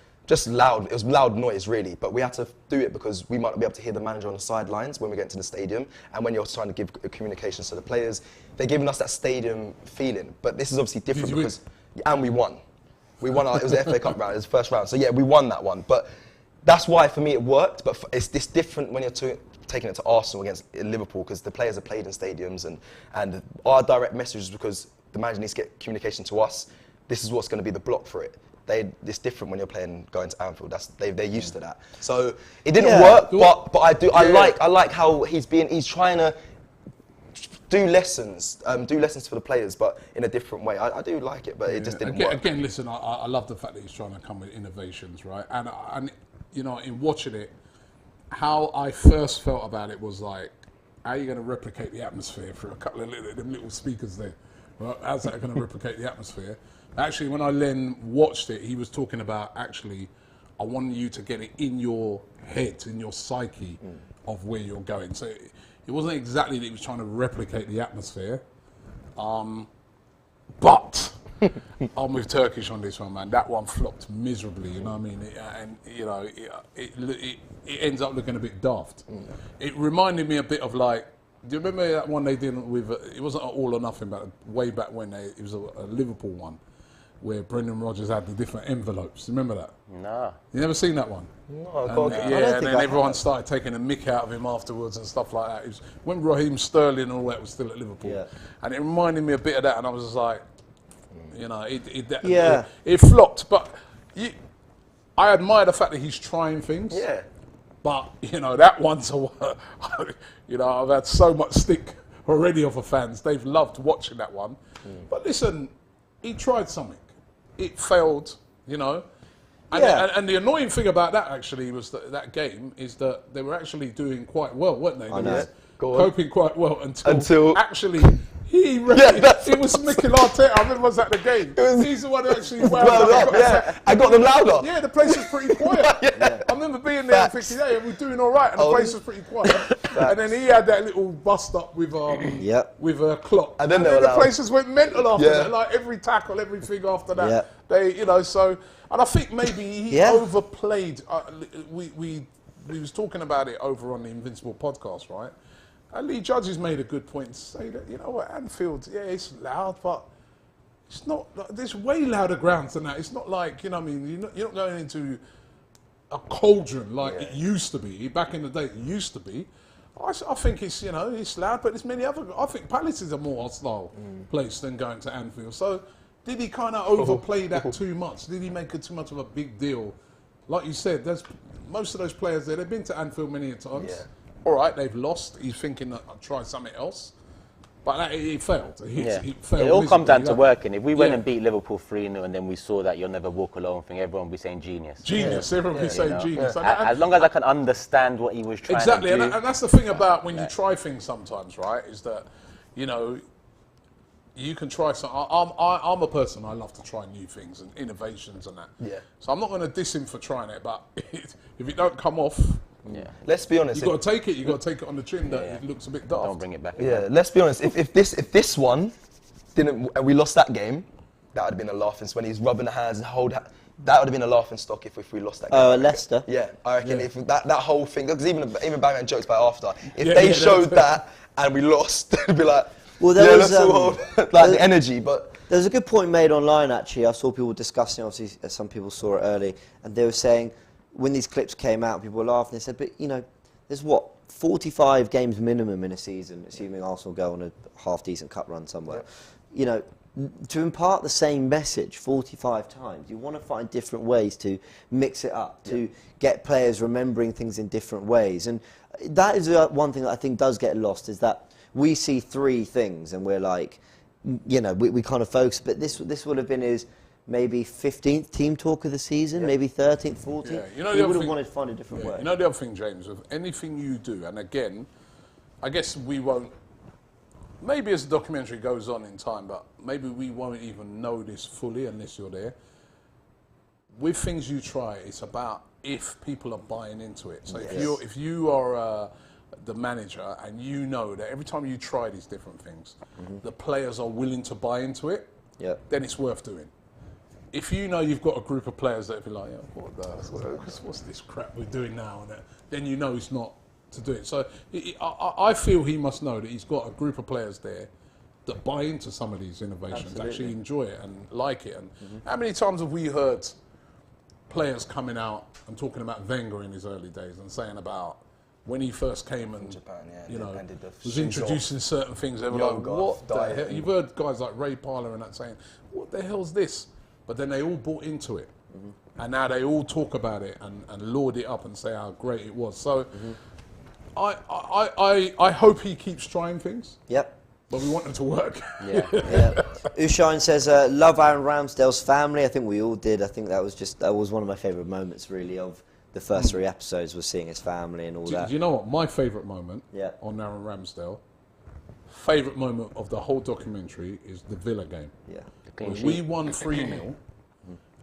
loud. It was loud noise, really, but we had to do it because we might not be able to hear the manager on the sidelines when we get to the stadium, and when you're trying to give communications to the players, they're giving us that stadium feeling. But this is obviously different because, and we won. We won. It was the FA Cup round. It was the first round. So yeah, we won that one. But that's why for me it worked. But it's different when you're taking it to Arsenal against Liverpool because the players are played in stadiums, and our direct message is because the manager needs to get communication to us. This is what's going to be the block for it. It's different when you're going to Anfield. They're used to that. So it didn't work, but I like how he's trying to do lessons for the players, but in a different way. I do like it, but it just didn't work. Again, listen, I love the fact that he's trying to come with innovations, right? And in watching it, how I first felt about it was like, how are you going to replicate the atmosphere through a couple of little speakers there? Well, how's that going to replicate the atmosphere? Actually, when I then watched it, he was talking about, actually, I want you to get it in your head, in your psyche of where you're going. So it wasn't exactly that he was trying to replicate the atmosphere, but I'm with Turkish on this one, man. That one flopped miserably, you know what I mean? It ends up looking a bit daft. It reminded me a bit of like, do you remember that one they did with, it wasn't an All or Nothing, but way back when, it was a Liverpool one, where Brendan Rodgers had the different envelopes. Remember that? No. You never seen that one? No, and then everyone started taking a mick out of him afterwards and stuff like that. It was when Raheem Sterling and all that was still at Liverpool. Yeah. And it reminded me a bit of that, and I was just like, it flopped. But I admire the fact that he's trying things. Yeah. But, that one's I've had so much stick already off of fans. They've loved watching that one. But listen, he tried something. It failed, And the annoying thing about that, actually, was that game is that they were actually doing quite well, weren't they? I know. Coping quite well until actually he He was Mikel Arteta. I remember I was at the game. He's the one who actually wound up. I got them louder. Yeah, the place was pretty quiet. I remember being there and thinking, hey, we're doing all right, and the place was pretty quiet. And then he had that little bust up with a clock. And then the places went mental after that. Like every tackle, everything after that. They, so, and I think maybe he overplayed. We was talking about it over on the Invincible podcast, right? And Lee Judges made a good point to say that, you know what, Anfield, it's loud, but it's not, there's way louder grounds than that. It's not like, you know what I mean, you're not going into a cauldron like it used to be. Back in the day, it used to be. I think it's, it's loud, but there's many other, I think Palace is a more hostile place than going to Anfield. So did he kind of overplay that too much? Did he make it too much of a big deal? Like you said, there's most of those players there, they've been to Anfield many times. Yeah. All right, they've lost. He's thinking that I'll try something else. But he failed. He failed. It all comes down to working. If we went and beat Liverpool 3-0 and then we saw that you'll never walk alone thing, everyone would be saying genius. Genius. Everyone would be saying genius. As long as I can understand what he was trying to do. And that's the thing about when you try things sometimes, right, is that, you can try some. I'm a person, I love to try new things and innovations and that. Yeah. So I'm not going to diss him for trying it, but if it don't come off, let's be honest. You've got to take it. You've got to take it on the chin that it looks a bit daft. Don't bring it back. Yeah, let's be honest. If this one didn't, and we lost that game, that would have been a laughing. When he's rubbing the hands and that would have been a laughing stock if we lost that game. Oh, Leicester. Yeah, I reckon if that whole thing, because even Bang jokes about after, if they showed that and we lost, it'd be like, well, there was like the energy, but. There's a good point made online, actually. I saw people discussing, obviously, some people saw it early, and they were saying, when these clips came out, people were laughing. They said, but, there's 45 games minimum in a season, assuming Arsenal go on a half-decent cup run somewhere. Yeah. To impart the same message 45 times, you want to find different ways to mix it up, to get players remembering things in different ways. And that is one thing that I think does get lost, is that we see three things and we're like, we kind of focus, but this would have been his maybe 15th team talk of the season, maybe 13th, 14th. Yeah. We would have wanted to find a different way. The other thing, James, with anything you do, and again, I guess we won't, maybe as the documentary goes on in time, but maybe we won't even know this fully unless you're there. With things you try, it's about if people are buying into it. So if you are the manager and you know that every time you try these different things, the players are willing to buy into it, then it's worth doing. If you know you've got a group of players that be like, what's this crap we're doing now, and then you know it's not to do it. So I feel he must know that he's got a group of players there that buy into some of these innovations, actually enjoy it and like it. And how many times have we heard players coming out and talking about Wenger in his early days and saying about when he first came and Japan, was introducing certain things, they were like, what the hell? You've heard guys like Ray Parlour and that saying, what the hell's this? But then they all bought into it. And now they all talk about it and laud it up and say how great it was. So I hope he keeps trying things. Yep. But we want them to work. Ushine says, love Aaron Ramsdale's family. I think we all did. I think that was one of my favourite moments, really, of the first 3 episodes, was seeing his family and all that. Do you know what? My favourite moment on Aaron Ramsdale, favourite moment of the whole documentary, is the Villa game. Yeah. We won 3-0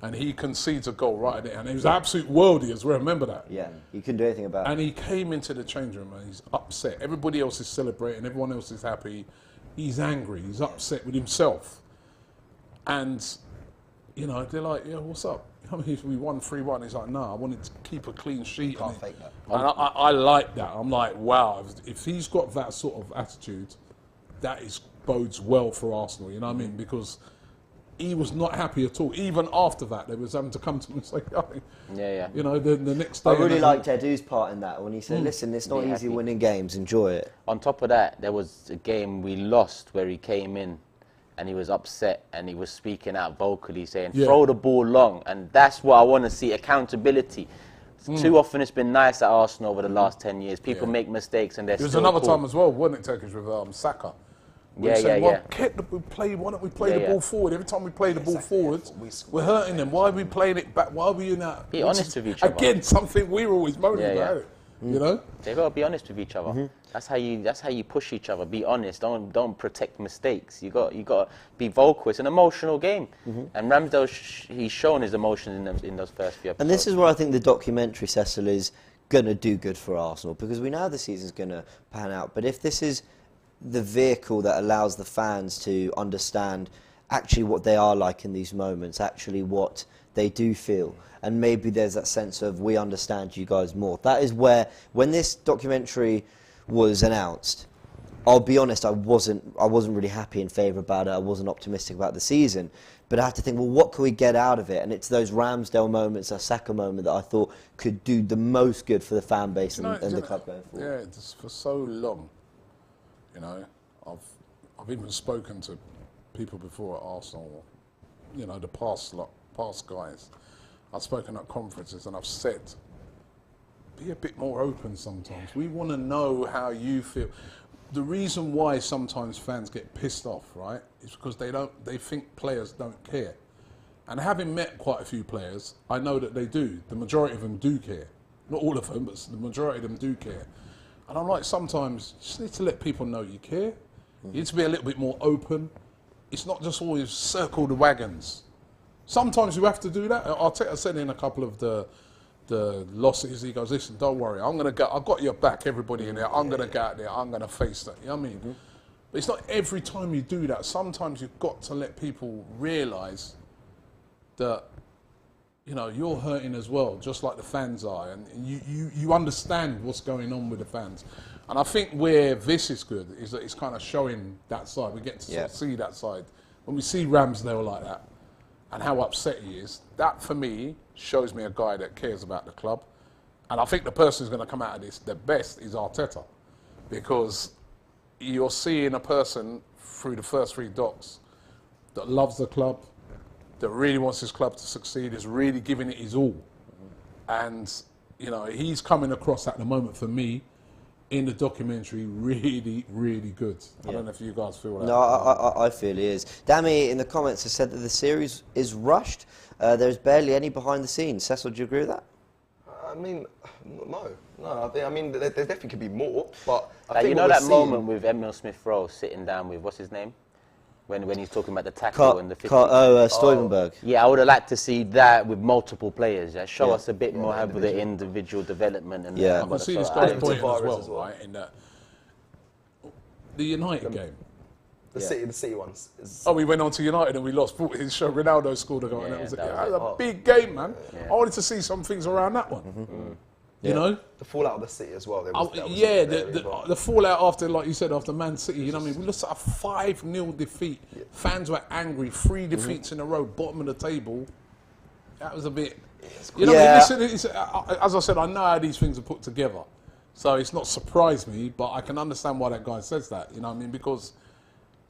and he concedes a goal right at it, and he was absolute worldie as well, remember that? Yeah, he couldn't do anything about it. And he came into the change room and he's upset. Everybody else is celebrating, everyone else is happy. He's angry, he's upset with himself. And, they're like, what's up? I mean, we won 3-1. He's like, no, I wanted to keep a clean sheet. Can't fake that. And I like that. I'm like, wow, if he's got that sort of attitude, that bodes well for Arsenal, you know what I mean? Because he was not happy at all. Even after that, they was having to come to him and say, the next day. I really liked Edu's part in that, when he said, listen, it's not easy winning games, enjoy it. On top of that, there was a game we lost where he came in and he was upset and he was speaking out vocally saying, throw the ball long. And that's what I want to see, accountability. Too often it's been nice at Arsenal over the last 10 years. People make mistakes and they're still There was another time as well, wasn't it, Turkish, with Saka? We said, why don't we play the ball forward? Every time we play the ball forward, we're hurting them. Why are we playing it back? Why are we in that? Be honest with each other. Again, something we were always moaning about. You know, They gotta be honest with each other. That's how you push each other. Be honest. Don't protect mistakes. You got to be vocal. It's an emotional game, and Ramsdale he's shown his emotions in those first few episodes. And this is where I think the documentary, Cecil, is going to do good for Arsenal, because we know how the season's going to pan out. But if this is the vehicle that allows the fans to understand actually what they are like in these moments, actually what they do feel, and maybe there's that sense of, we understand you guys more. That is where, when this documentary was announced, I'll be honest, I wasn't really happy in favour about it. I wasn't optimistic about the season, but I had to think, well, what can we get out of it? And it's those Ramsdale moments, that Saka moment, that I thought could do the most good for the fan base and the club going forward. Yeah, just for so long, you know, I've even spoken to people before at Arsenal, you know, the past guys. I've spoken at conferences and I've said, be a bit more open sometimes. We want to know how you feel. The reason why sometimes fans get pissed off, right, is because they think players don't care. And having met quite a few players, I know that they do. The majority of them do care. Not all of them, but the majority of them do care. And I'm like, sometimes you just need to let people know you care. You need to be a little bit more open. It's not just always circle the wagons. Sometimes you have to do that. Arteta said in a couple of the losses, he goes, listen, don't worry, I've got your back, everybody in there, I'm going to go out there, I'm going to face that, you know what I mean? But it's not every time you do that. Sometimes you've got to let people realise that, you know, you're hurting as well, just like the fans are, and you understand what's going on with the fans. And I think where this is good is that it's kind of showing that side. We get to sort of see that side. When we see Ramsdale like that, and how upset he is, that for me shows me a guy that cares about the club. And I think the person who's going to come out of this the best is Arteta, because you're seeing a person through the first 3 docs that loves the club, that really wants his club to succeed, is really giving it his all. And, you know, he's coming across at the moment for me in the documentary really, really good. I don't know if you guys feel that. No, I feel he is. Dammy in the comments has said that the series is rushed. There's barely any behind the scenes. Cecil, do you agree with that? I mean, no. I mean, there definitely could be more, but I Like, think you know that moment with Emile Smith-Rowe sitting down with, what's his name? When he's talking about the tackle and the 50. Stuyvenberg. Yeah, I would have liked to see that with multiple players. Show us a bit more of the individual development. And I can see this guy's point as Tavares well, right? In that the United game. The City ones. We went on to United and we lost. His show, Ronaldo scored a goal, and it was a big game, man. I wanted to see some things around that one. You know, the fallout of the City as well. The fallout after, like you said, after Man City. You know what I mean? We lost a 5-0 defeat. Fans were angry. 3 defeats in a row, bottom of the table. That was a bit. You know, listen, as I said, I know how these things are put together, so it's not surprised me. But I can understand why that guy says that. You know what I mean? Because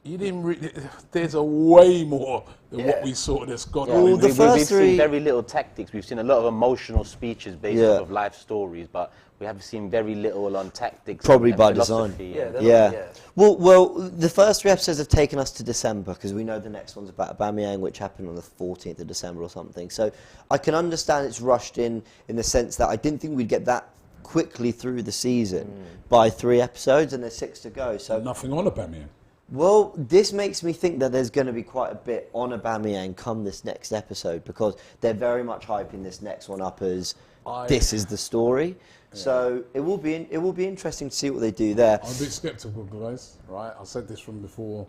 you didn't really, there's a way more than what we saw that's gone on. We've seen very little tactics. We've seen a lot of emotional speeches based off of life stories, but we have seen very little on tactics. Probably and by design. Well, the first 3 episodes have taken us to December, because we know the next one's about Aubameyang, which happened on the 14th of December or something. So I can understand it's rushed in the sense that I didn't think we'd get that quickly through the season by 3 episodes, and there's 6 to go. So nothing on Aubameyang. Well, this makes me think that there's going to be quite a bit on Aubameyang come this next episode, because they're very much hyping this next one up as this is the story. Yeah. So it will be interesting to see what they do there. I'm a bit sceptical, guys. Right, I said this from before.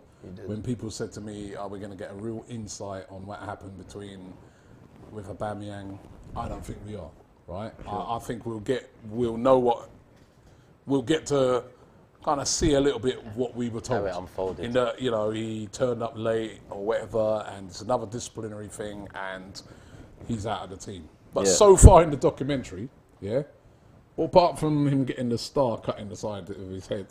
When people said to me, "Are we going to get a real insight on what happened with Aubameyang?" I don't think we are. Right, sure. I think we'll get to kind of see a little bit of what we were told. How it unfolded. In that, you know, he turned up late or whatever, and it's another disciplinary thing, and he's out of the team. But so far in the documentary, well, apart from him getting the star cut in the side of his head,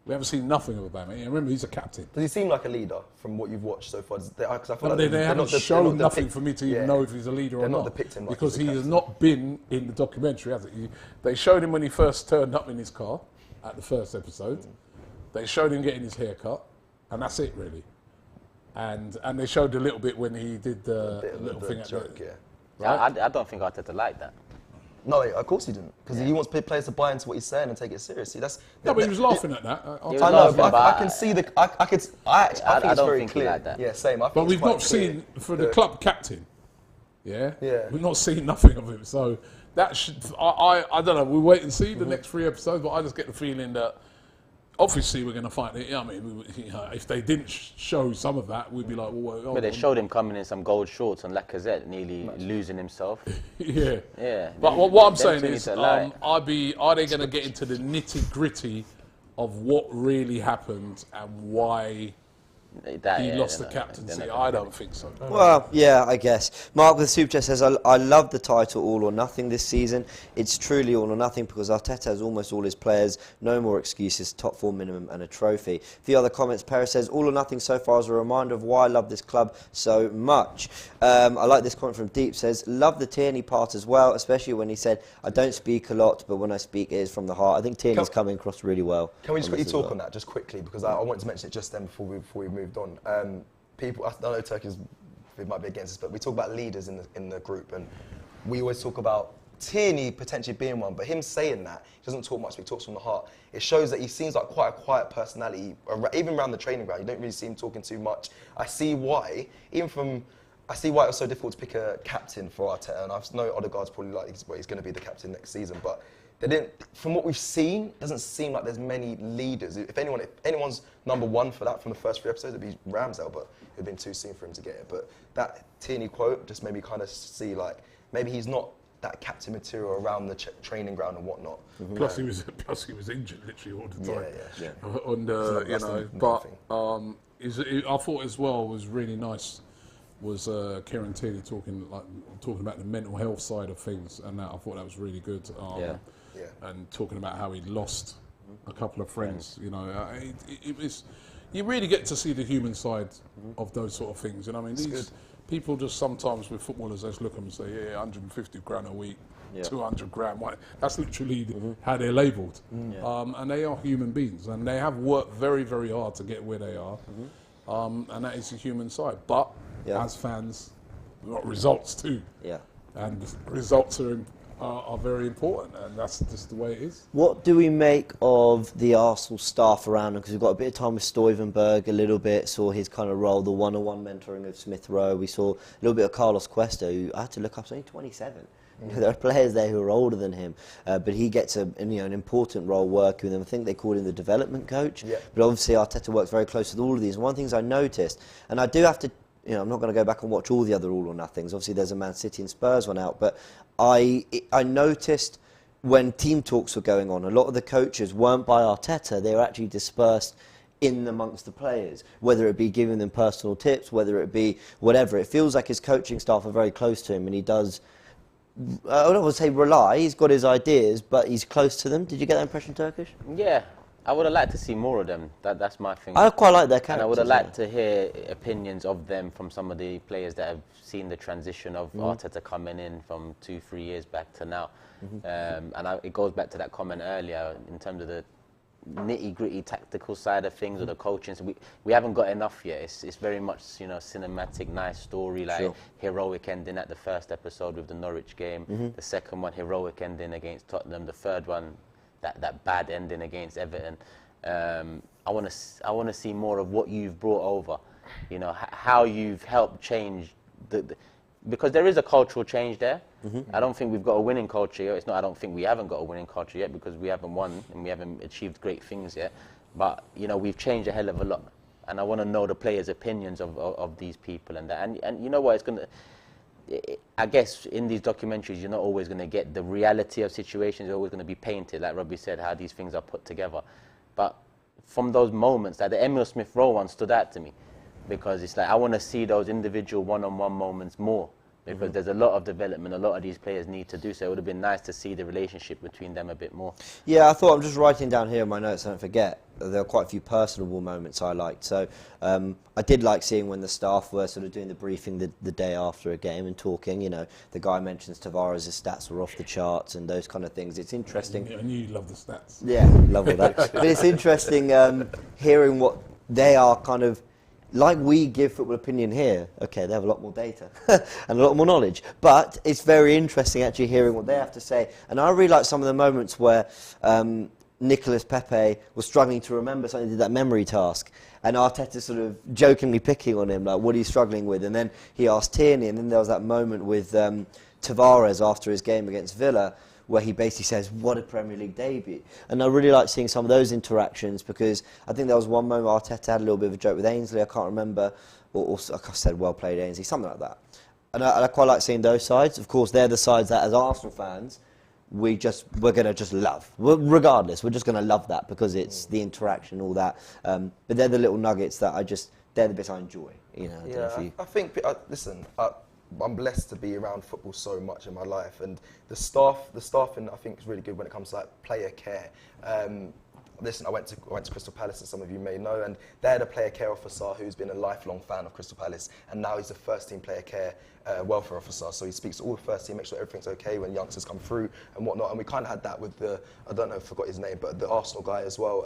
we haven't seen nothing of Aubameyang. Remember, he's a captain. Does he seem like a leader from what you've watched so far? Because I feel they haven't shown nothing for me to even know if he's a leader or not. Depicting him because he has not been in the documentary, has he? They showed him when he first turned up in his car at the first episode. They showed him getting his hair cut, and that's it really. And they showed a little bit when he did the little thing at joke, the... I don't think Arteta liked that. No, of course he didn't, because he wants players to buy into what he's saying and take it seriously. No, but he was laughing at that. He was I know, laughing, but but I can see the. I think it's don't very think he clear. like that. Yeah, same. I think But it's we've quite not clear. seen, for the club captain, yeah, Yeah. we've not seen nothing of him. So that should, I don't know, we'll wait and see the next 3 episodes, but I just get the feeling that obviously we're going to find it. I mean, if they didn't show some of that, we'd be like, well, But they showed him coming in some gold shorts and Lacazette nearly losing himself. yeah. Yeah. But what I'm saying them is, two need to lie. are they going to get into the nitty gritty of what really happened and why he lost the captaincy? I don't think so. Well, yeah, I guess. Mark with the Super Chat says, I love the title All or Nothing this season. It's truly all or nothing because Arteta has almost all his players. No more excuses, top 4 minimum and a trophy. A few other comments. Perez says, All or Nothing so far is a reminder of why I love this club so much. I like this comment from Deep. Says, love the Tierney part as well, especially when he said, I don't speak a lot, but when I speak it is from the heart. I think Tierney's coming across really well. Can we just quickly talk on that, just quickly, because I wanted to mention it just then before we moved on. People, I know Turkey's might be against us, but we talk about leaders in the group, and we always talk about Tierney potentially being one, but him saying that, he doesn't talk much, but he talks from the heart. It shows that he seems like quite a quiet personality, even around the training ground. You don't really see him talking too much. I see why it was so difficult to pick a captain for Arteta, and I know Odegaard's probably he's going to be the captain next season, but from what we've seen, it doesn't seem like there's many leaders. If anyone's number one for that from the first 3 episodes, it'd be Ramsdale, but it would have been too soon for him to get it. But that Tierney quote just made me kind of see, like, maybe he's not that captain material around the training ground and whatnot. Mm-hmm. Plus he was injured literally all the time. Yeah. I thought as well was really nice was Kieran Tierney talking about the mental health side of things, and that I thought that was really good. And talking about how he lost a couple of friends. You know, it was. You really get to see the human side of those sort of things. You know, I mean, these people just sometimes with footballers, they just look at them and say, yeah, 150 grand a week, 200 grand. That's literally how they're labelled. And they are human beings, and they have worked very, very hard to get where they are. And that is the human side. But as fans, we've got results too. Yeah. And results are very important, and that's just the way it is. What do we make of the Arsenal staff around him? Because we've got a bit of time with Stuyvenberg, a little bit, saw his kind of role, the one-on-one mentoring of Smith Rowe. We saw a little bit of Carlos Cuesta, who I had to look up, he's only 27. There are players there who are older than him, but he gets an important role working with them. I think they call him the development coach, but obviously Arteta works very close with all of these. One of the things I noticed, and I do have to, I'm not going to go back and watch all the other All or Nothings. Obviously, there's a Man City and Spurs one out, but I noticed when team talks were going on, a lot of the coaches weren't by Arteta. They were actually dispersed in amongst the players, whether it be giving them personal tips, whether it be whatever. It feels like his coaching staff are very close to him, and he does, I don't want to say rely, he's got his ideas, but he's close to them. Did you get that impression, Turkish? Yeah. I would have liked to see more of them. That's my thing. I quite like their characters. And I would have liked to hear opinions of them from some of the players that have seen the transition of Arteta coming in from 2-3 years back to now. It goes back to that comment earlier in terms of the nitty-gritty tactical side of things or the coaching. So we haven't got enough yet. It's very much cinematic, nice story, like heroic ending at the first episode with the Norwich game. The second one, heroic ending against Tottenham. The third one, that bad ending against Everton. I want to see more of what you've brought over, how you've helped change because there is a cultural change there. I don't think we've got a winning culture yet. It's not. I don't think we haven't got a winning culture yet because we haven't won and we haven't achieved great things yet. But we've changed a hell of a lot, and I want to know the players' opinions of these people and that. And you know what? It's gonna. I guess in these documentaries, you're not always going to get the reality of situations. You're always going to be painted, like Robbie said, how these things are put together. But from those moments, like the Emil Smith Rowe one stood out to me because it's like I want to see those individual one-on-one moments more because there's a lot of development, a lot of these players need to do so. It would have been nice to see the relationship between them a bit more. Yeah, I thought, I'm just writing down here in my notes, I don't forget, there are quite a few personable moments I liked. So I did like seeing when the staff were sort of doing the briefing the day after a game and talking. The guy mentions Tavares' stats were off the charts and those kind of things. It's interesting. Yeah, I knew you love the stats. Yeah, love all that. But it's interesting hearing what they are kind of like we give football opinion here, okay, they have a lot more data and a lot more knowledge. But it's very interesting actually hearing what they have to say. And I really like some of the moments where Nicolas Pepe was struggling to remember something, did that memory task. And Arteta sort of jokingly picking on him, like, what are you struggling with? And then he asked Tierney, and then there was that moment with Tavares after his game against Villa, where he basically says, what a Premier League debut. And I really like seeing some of those interactions, because I think there was one moment Arteta had a little bit of a joke with Ainsley, I can't remember, or like I said, well played Ainsley, something like that. And I quite like seeing those sides. Of course, they're the sides that, as Arsenal fans, we're going to just love. Regardless, we're just going to love that because it's the interaction, all that. But they're the little nuggets that they're the bits I enjoy. You know, I think, listen, I'm blessed to be around football so much in my life, and the staffing I think is really good when it comes to like player care. Listen, I went to Crystal Palace, as some of you may know, and they had a player care officer who's been a lifelong fan of Crystal Palace, and now he's the first team player care welfare officer. So he speaks to all the first team, makes sure everything's okay when youngsters come through and whatnot. And we kind of had that with I don't know, I forgot his name, but the Arsenal guy as well,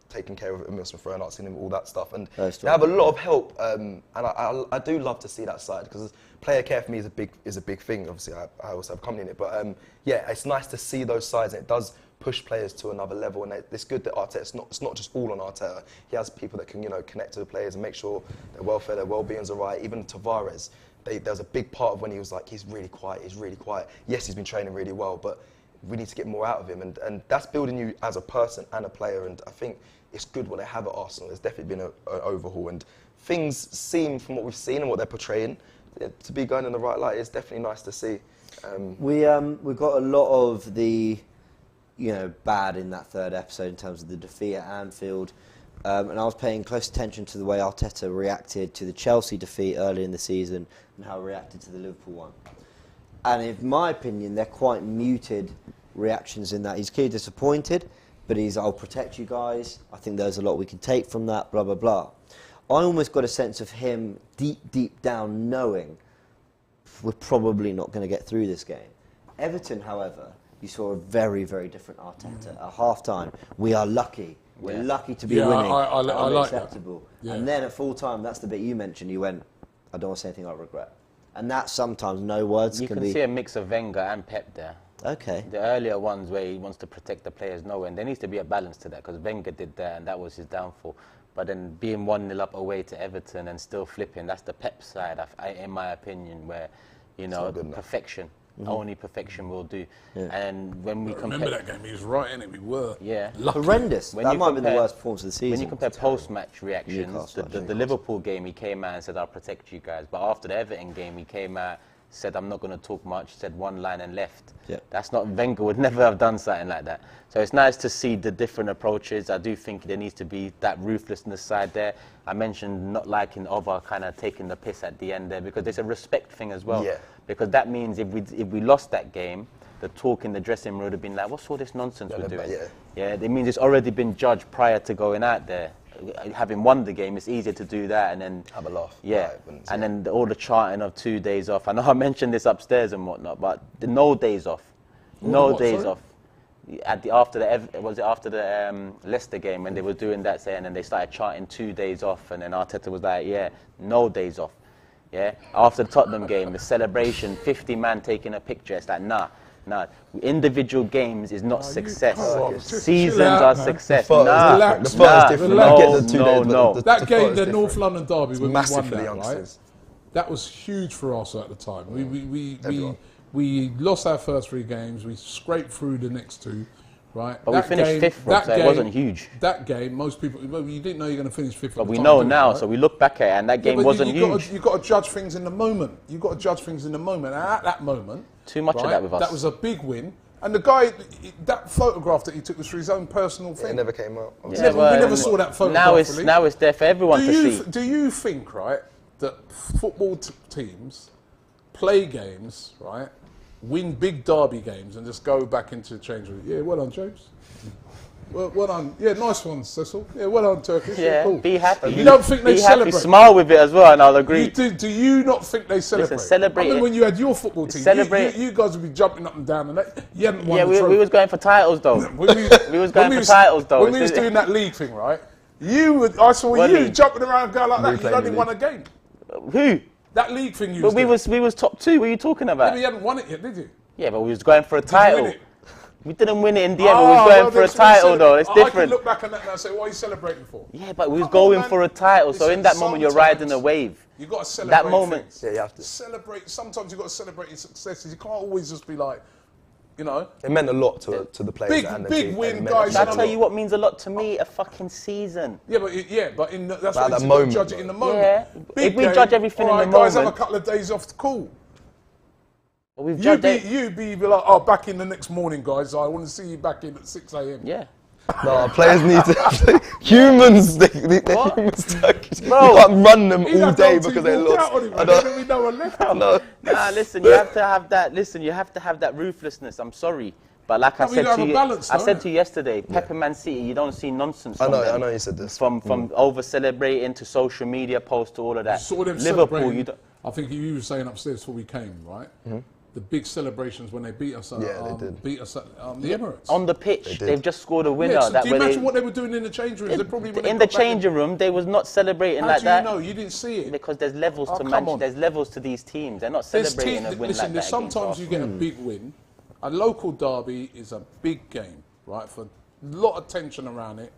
taking care of Emile Smith Rowe and asking him all that stuff. And they have a lot of help, and I do love to see that side, because player care for me is a big thing. Obviously, I also have company in it, but yeah, it's nice to see those sides, and it does push players to another level, and it's good that Arteta, it's not just all on Arteta. He has people that can, connect to the players and make sure their welfare, their well-being's all right. Even Tavares, there was a big part of when he was like, he's really quiet. Yes, he's been training really well, but we need to get more out of him, and that's building you as a person and a player. And I think it's good what they have at Arsenal. There's definitely been an overhaul, and things seem, from what we've seen and what they're portraying, to be going in the right light. It's definitely nice to see. We got a lot of the bad in that third episode in terms of the defeat at Anfield. And I was paying close attention to the way Arteta reacted to the Chelsea defeat early in the season and how he reacted to the Liverpool one. And in my opinion, they're quite muted reactions in that. He's clearly disappointed, but I'll protect you guys. I think there's a lot we can take from that, blah, blah, blah. I almost got a sense of him deep down knowing we're probably not going to get through this game. Everton, however, you saw a very, very different Arteta. At half-time, we are lucky. We're lucky to be winning. I like acceptable. That. Yeah. And then at full-time, that's the bit you mentioned. You went, I don't want to say anything I regret. And that sometimes no words can be... You can see a mix of Wenger and Pep there. Okay. The earlier ones where he wants to protect the players, and there needs to be a balance to that, because Wenger did that and that was his downfall. But then being 1-0 up away to Everton and still flipping, that's the Pep side, in my opinion, where, perfection. Mm-hmm. Only perfection will do. Yeah. And when we remember that game, he was right in it. We were horrendous. That might have been the worst performance of the season. When you compare post-match reactions, the Liverpool game, he came out and said, "I'll protect you guys." But after the Everton game, he came out, said, "I'm not going to talk much." Said one line and left. Yeah. That's not Wenger would never have done something like that. So it's nice to see the different approaches. I do think there needs to be that ruthlessness side there. I mentioned not liking Oba kind of taking the piss at the end there, because there's a respect thing as well. Yeah. Because that means if we lost that game, the talk in the dressing room would have been like, what's all this nonsense we're doing? Yeah, it means it's already been judged prior to going out there. Having won the game, it's easier to do that and then... have a laugh. Yeah, and then all the chanting of 2 days off. I know I mentioned this upstairs and whatnot, but no days off. No days off. After the Leicester game, when they were doing that, saying, and they started chanting 2 days off, and then Arteta was like, yeah, no days off. Yeah, after the Tottenham game, the celebration, 50 man taking a picture. It's like, nah. Individual games is not success. Seasons are success. No. That game, the North London derby, when we won that, right? That was huge for us at the time. We lost our first 3 games. We scraped through the next 2. Right. But we finished 5th, so it wasn't huge. That game, most people, you didn't know you were going to finish 5th. But we know now, right? So we look back at it, and that game wasn't huge. You've got to judge things in the moment. You've got to judge things in the moment. And at that moment... Too much of that with us. That was a big win. And the guy, that photograph that he took was for his own personal thing. It never came out. Yeah, we never saw that photograph. Now it's there for everyone to see. Do you think, right, that football teams play games, right, win big derby games and just go back into the change room? Yeah, well done, James. Well done. Yeah, nice one, Cecil. Yeah, well done, Turkish. Yeah, cool. Be happy. You don't think they celebrate? Smile with it as well, and I'll agree. Do you not think they celebrate? Listen, celebrate. I mean, when you had your football team, you guys would be jumping up and down, and you hadn't won the trophy. We was going for titles, though. we was going for titles, though. When we was doing that league thing, right? I saw What you league? jumping around going like that. You playing only the won a game. Who? That league thing you But was we was top 2. What are you talking Yeah, about? but you hadn't won it yet, did you? Yeah, but we was going for a Did you win title. it? We didn't win it in the end, but we was going for a title though. It's I can different. look back on that now and say, what are you celebrating for? Yeah, but we was Come going on, man. for a title. So in that moment, you're riding a sometimes wave. You got to celebrate That moment. things. Yeah, you have to. Celebrate. Sometimes you got to celebrate your successes. You can't always just be like, you know. It meant a lot to the players and the big team. win, It meant guys. a lot. I'll tell you what means a lot to me, a fucking season. Yeah, but in that's But what at that you moment, judge it in the moment. Yeah. Big If we game, judge everything all in the right, guys, have a moment- couple of days off. Cool. But we've You judged be it. like, oh, back in the next morning, guys. I want to see you back in at 6 a.m. Yeah. No, players need to. Humans, they're humans. Bro. You can't run them He all had day no team because they walk lost. out on him, I man. don't- There don't be no one left. No. Nah, listen, you have to have that. Listen, you have to have that ruthlessness. I'm sorry. But like I we said gotta to have a you, balance, I though, said innit? to you yesterday, Pep and Man City, you don't see nonsense I from them. know you said this. From over celebrating to social media posts to all of that. Saw them Liverpool, celebrating. you don't. I think you were saying upstairs before we came, right? The big celebrations when they beat us. Yeah, they did. Beat us at the Emirates. On the pitch, did. they've just scored a winner. Yeah, so that do you where imagine they, what they were doing in the change rooms? They probably when they in the got back in- changing room, they was not celebrating How like do that. you know? You didn't see it. Because there's levels Oh, to come Manchester. on. There's levels to these teams. They're not There's celebrating a win listen, like there's that. against sometimes you get a big win. A local derby is a big game, right? For a lot of tension around it,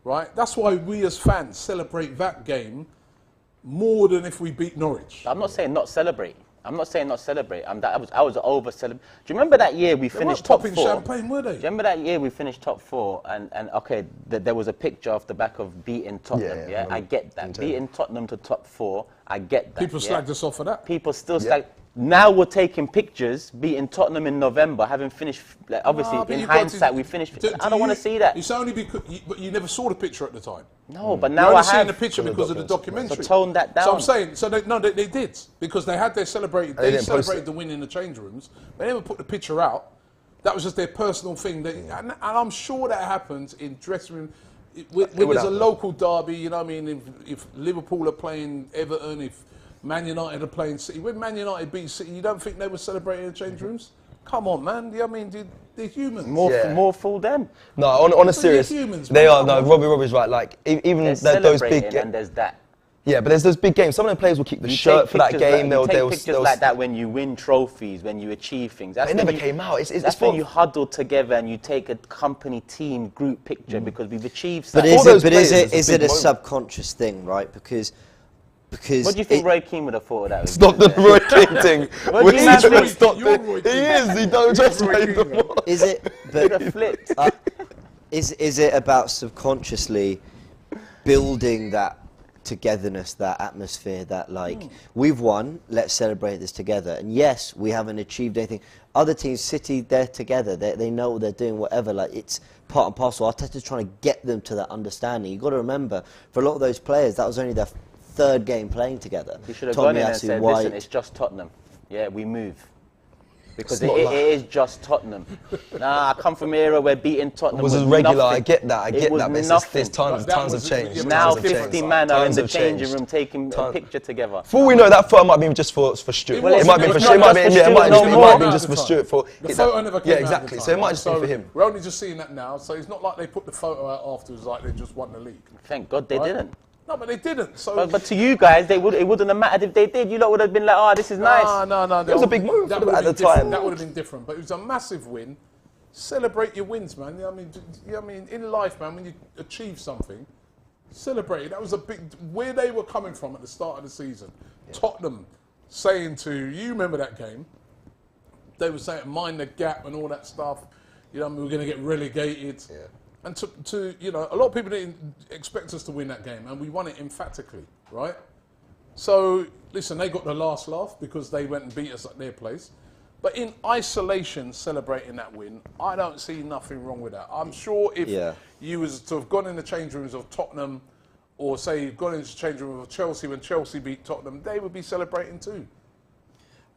right? That's why we as fans celebrate that game more than if we beat Norwich. I'm not saying not celebrate. I'm not saying not celebrate. I was over celebrate. Do you remember that year we They finished weren't top popping 4? champagne, were Do they? you remember that year we finished top 4 and okay, there was a picture off the back of beating Tottenham. Yeah, Yeah, I I get that. Beating Tottenham to top 4, I get that. People yeah? slagged us off for that. People still slag. Now we're taking pictures, beating Tottenham in November, having finished. Like, obviously, Nah, but in you've got hindsight, to- we finished. do I don't want to see that. It's only because, but you never saw the picture at the time. No, but You now only I seen the have. picture because of the documentary. So tone that down. So I'm saying, they did because they had their celebrated. They They didn't post celebrated it. the win in the change rooms. They never put the picture out. That was just their personal thing. And I'm sure that happens in dressing room. When would there's a happen. local derby, you know what I mean? If Liverpool are playing Everton, if Man United are playing City, when Man United beat City, you don't think they were celebrating in the change rooms? Come on, man. You know what I mean? They're humans. More fool them. No, on a But serious, they're humans, they man. are. No, Robbie's right. Like even There's those celebrating big, and there's that. yeah, but there's those big games. Some of the players will keep the You shirt take for that pictures game. you take They'll pictures like that when you win trophies, when you achieve things. That's It when never you- came out. It's That's when for- you huddle together and you take a company team group picture because we've achieved But something. all those players, is it's a it big a moment. subconscious thing, right? Because What do you think Roy Keane would have thought of that? Stop the Roy King thing. What do you man think? Stop You're it. Roy He Keane. is. He don't just Roy make Keane, the man. ball. is it? Would But have flipped. is it about subconsciously building that togetherness, that atmosphere, that like we've won, let's celebrate this together. And yes, we haven't achieved anything. Other teams, City, they're together. They know what they're doing, whatever. Like it's part and parcel. Arteta's trying to get them to that understanding. You've got to remember, for a lot of those players, that was only their third game playing together. He should have gone in and Tomiyasu, said, White. listen, it's just Tottenham. Yeah, we move. Because It's not it like- is just Tottenham. Nah, I come from an era where beating Tottenham was was as regular. nothing. I get that. I It get was that. But it's nothing. there's tons But that have was- changed. yeah, but Now Tons have 50 changed. man are in Tons the have changing changed. room taking a Tons. picture together. For all we know, that photo might be just for Stuart. Well, it might be it's for not it might just be for yeah, it might Stuart, just no it more might be at just the for time. Stuart. For The photo never came yeah, out at exactly. the So it time, might right? just be for him. We're only just seeing that now, so it's not like they put the photo out afterwards like they just won the league. Thank God they right? didn't. No, but they didn't. So But to you guys, it wouldn't have mattered if they did. You lot would have been like, oh, this is nice. No. It was a big move That at would have the been different. time. That would have been different. But it was a massive win. Celebrate your wins, man. You know what I mean, in life, man, when you achieve something, celebrate it. That was a big. Where they were coming from at the start of the season, Tottenham saying to you, remember that game? They were saying mind the gap and all that stuff. You know, we're going to get relegated. Yeah. And to you know, a lot of people didn't expect us to win that game, and we won it emphatically, right? So listen, they got the last laugh because they went and beat us at their place. But in isolation, celebrating that win, I don't see nothing wrong with that. I'm sure if you was to have gone in the change rooms of Tottenham, or say you've gone into the change room of Chelsea when Chelsea beat Tottenham, they would be celebrating too.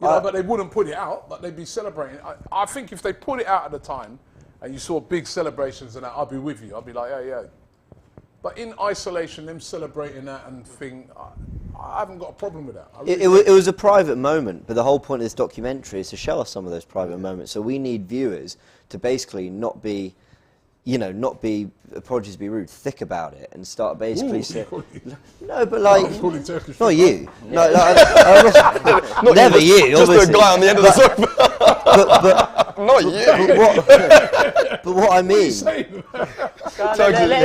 You know, but they wouldn't put it out, but they'd be celebrating. I think if they put it out at the time, and you saw big celebrations and that, I'd be with you. I'd be like, yeah. But in isolation, them celebrating that and thing, I haven't got a problem with that. It was a private moment, but the whole point of this documentary is to show us some of those private moments. So we need viewers to basically not be, you know, not be, apologies to be rude, thick about it and start basically saying, Ooh, no, but like, Probably Turkish not food. you, no, never you, Just obviously. the guy on the end of the sofa. Not you. But what I mean,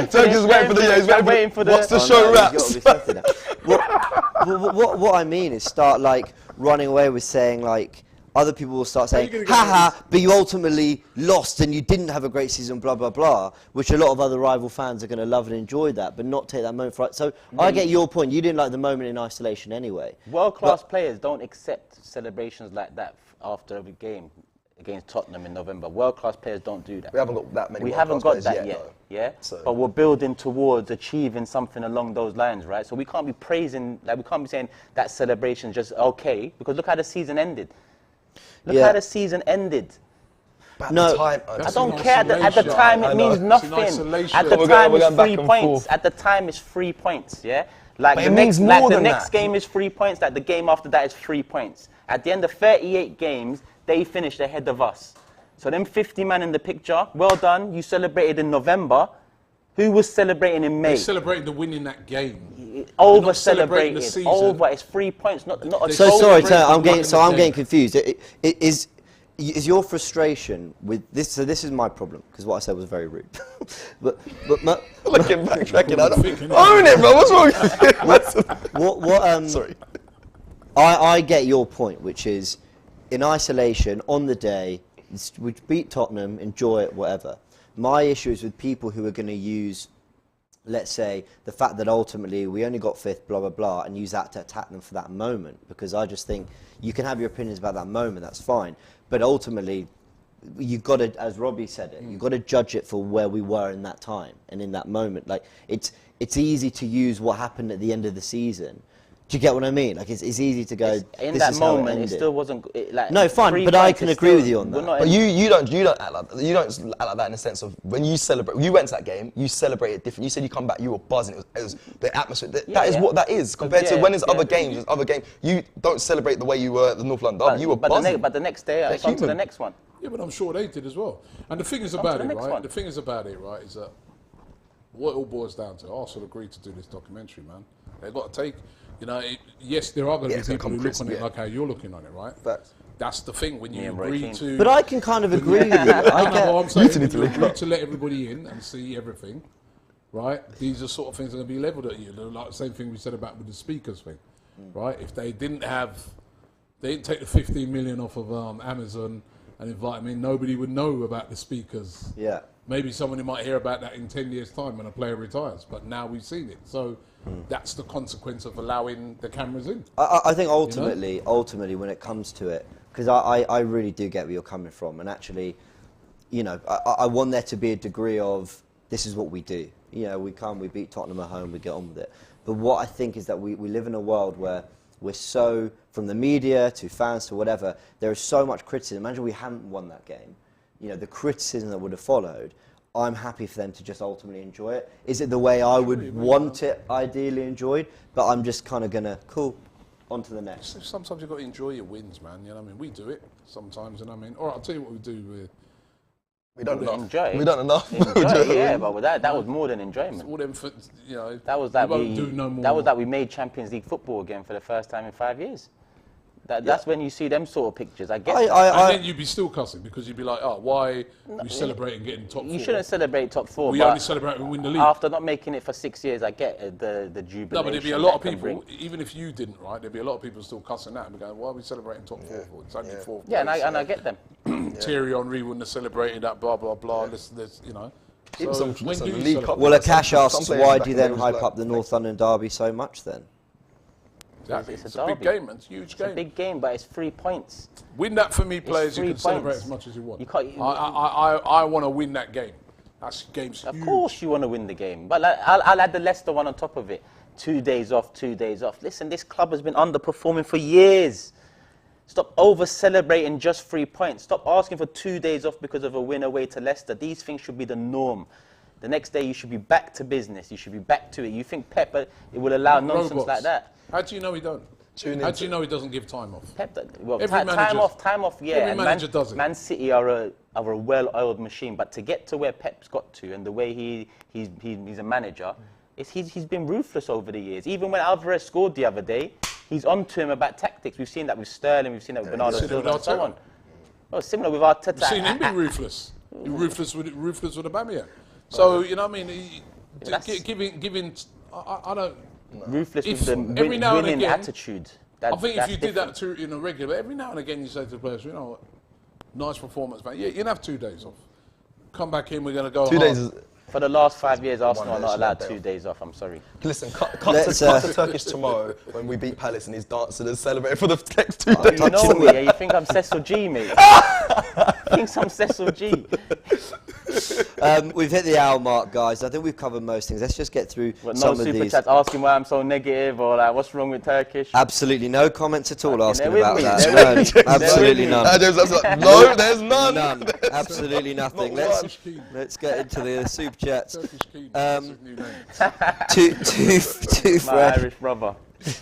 Turkey's waiting for the. He's waiting for the. What's the show wraps? What I mean is start like running away with saying like, other people will start saying, haha, but you ultimately lost and you didn't have a great season, blah, blah, blah, which a lot of other rival fans are going to love and enjoy that, but not take that moment for it. So I get your point. You didn't like the moment in isolation anyway. World-class players don't accept celebrations like that after every game against Tottenham in November. World-class players don't do that. We haven't got that many. We haven't got that yet, though. yeah? So. But we're building towards achieving something along those lines, right? So we can't be praising, like we can't be saying that celebration's just okay, because look how the season ended. Look how the season ended. No, I don't care. At the time, it means nothing. At the time, it's 3 points. At the time, it's 3 points. Yeah, like but the it next, means like more the than next that. game is 3 points. Like the game after that is 3 points. At the end of 38 games, they finished ahead of us. So them 50 man in the picture. Well done. You celebrated in November. Who was celebrating in May? They celebrated the win in that game. Over celebrated. Over. It's 3 points. Not a so goal. sorry, celebrated I'm getting confused. Is your frustration with this? So this is my problem because what I said was very rude. but Looking back, tracking out. Own it, bro. What's wrong? Sorry. I get your point, which is in isolation on the day we beat Tottenham, enjoy it, whatever. My issue is with people who are going to use, let's say, the fact that ultimately we only got fifth, blah, blah, blah, and use that to attack them for that moment. Because I just think you can have your opinions about that moment, that's fine. But ultimately, you've got to, as Robbie said it, you've got to judge it for where we were in that time and in that moment. Like, it's easy to use what happened at the end of the season. Do you get what I mean? Like, it's easy to go, in this that is how moment, it it ended. still wasn't like. No, fine, but I can agree with you on that. But you don't act like that. You don't act like that in the sense of when you celebrate. You went to that game. You celebrated different. You said you come back. You were buzzing. It was the atmosphere. That is what that is compared to when there's other games. There's other games. You don't celebrate the way you were at the North London Derby. You were buzzing. But the next day, it's on to the next one. Yeah, but I'm sure they did as well. And the thing is about it, right? The thing is about it, right, is that what it all boils down to. Arsenal agreed to do this documentary, man. They've got to take. You know, yes, there are going to be people who look on it like how you're looking on it, right? Facts. That's the thing when you agree to. But I can kind of agree with you. I'm saying when you agree to let everybody in and see everything, right? These are sort of things that are going to be levelled at you. They're like the same thing we said about with the speakers thing, right? If they didn't take the 15 million off of Amazon and invite them in, nobody would know about the speakers. Yeah. Maybe somebody might hear about that in 10 years' time when a player retires, but now we've seen it. So that's the consequence of allowing the cameras in. I think ultimately, when it comes to it, because I really do get where you're coming from, and actually, you know, I want there to be a degree of this is what we do. You know, we beat Tottenham at home, we get on with it. But what I think is that we live in a world where we're so, from the media to fans to whatever, there is so much criticism. Imagine we hadn't won that game. You know, the criticism that would have followed, I'm happy for them to just ultimately enjoy it. Is it the way I would want it ideally enjoyed? But I'm just kind of going to, cool, on to the next. Sometimes you've got to enjoy your wins, man. You know what I mean? We do it sometimes, you know what I mean? All right, I'll tell you what we do. We don't enough. Enjoy. We don't enough. Enjoy, yeah, but with that was more than enjoyment. All them, you know, That was that won't do no more. That was that we made Champions League football again for the first time in 5 years. That's when you see them sort of pictures. I get that. And then you'd be still cussing because you'd be like, oh, why are we celebrating getting top 4? You shouldn't celebrate top 4. We only celebrate when we win the league. After not making it for 6 years, I get the jubilation. No, but there'd be a lot of people, even if you didn't, right, there'd be a lot of people still cussing that and be going, why are we celebrating top 4 for? It's only 4th Yeah, place. and I get them. Thierry Henry wouldn't have celebrated that, blah, blah, blah. This, you know. So when do you League celebrate? Cup. Well, Akash asks, Some players why back do you in the then day was hype like- up the North London derby so much then? Exactly. It's a It's a big derby. game, man. It's a huge It's a game. big game, but it's 3 points. Win that for me, players. You 3 can celebrate points. as much as you want. You can't- I want to win that game. That game's Of huge. course you want to win the game, but like, I'll add the Leicester one on top of it. 2 days off, 2 days off. Listen, this club has been underperforming for years. Stop over-celebrating just 3 points. Stop asking for 2 days off because of a win away to Leicester. These things should be the norm. The next day you should be back to business. You should be back to it. You think Pep, it will allow nonsense Robots. like that? How do you know he don't? How do you know he doesn't give time off? Pep, well, Every time off, yeah. every and manager does it. Man City are a well-oiled machine, but to get to where Pep's got to and the way he's a manager, he's been ruthless over the years. Even when Alvarez scored the other day, he's on to him about tactics. We've seen that with Sterling, we've seen that with Bernardo Silva and so on. Well, similar with Arteta. We've seen him be ruthless. Ruthless with Aubameyang. So, you know what I mean? Giving, I don't... Ruthless with the every now and winning again, attitude. I think if you did different. that in a regular, every now and again you say to the players, you know what, nice performance, man. Yeah, you can have 2 days off. Come back in, we're going to go 2 hard. days is... For the last 5 years, Arsenal are day, not allowed day 2 off. days off. I'm sorry. Listen, cut to Turkish tomorrow when we beat Palace and he's dancing and celebrating for the next 2 days. You know me, you think I'm Cecil G, mate? You think I'm Cecil G? We've hit the hour mark, guys. I think we've covered most things. Let's just get through But some no of super these. chats asking why I'm so negative or like what's wrong with Turkish. Absolutely no comments at all asking they're about with me, that. they're with No, me. absolutely They're none. No, there's none. None. Absolutely nothing. Not Let's get into the super chats. Turkish Keen, that's his new name. Too My fresh. Irish brother.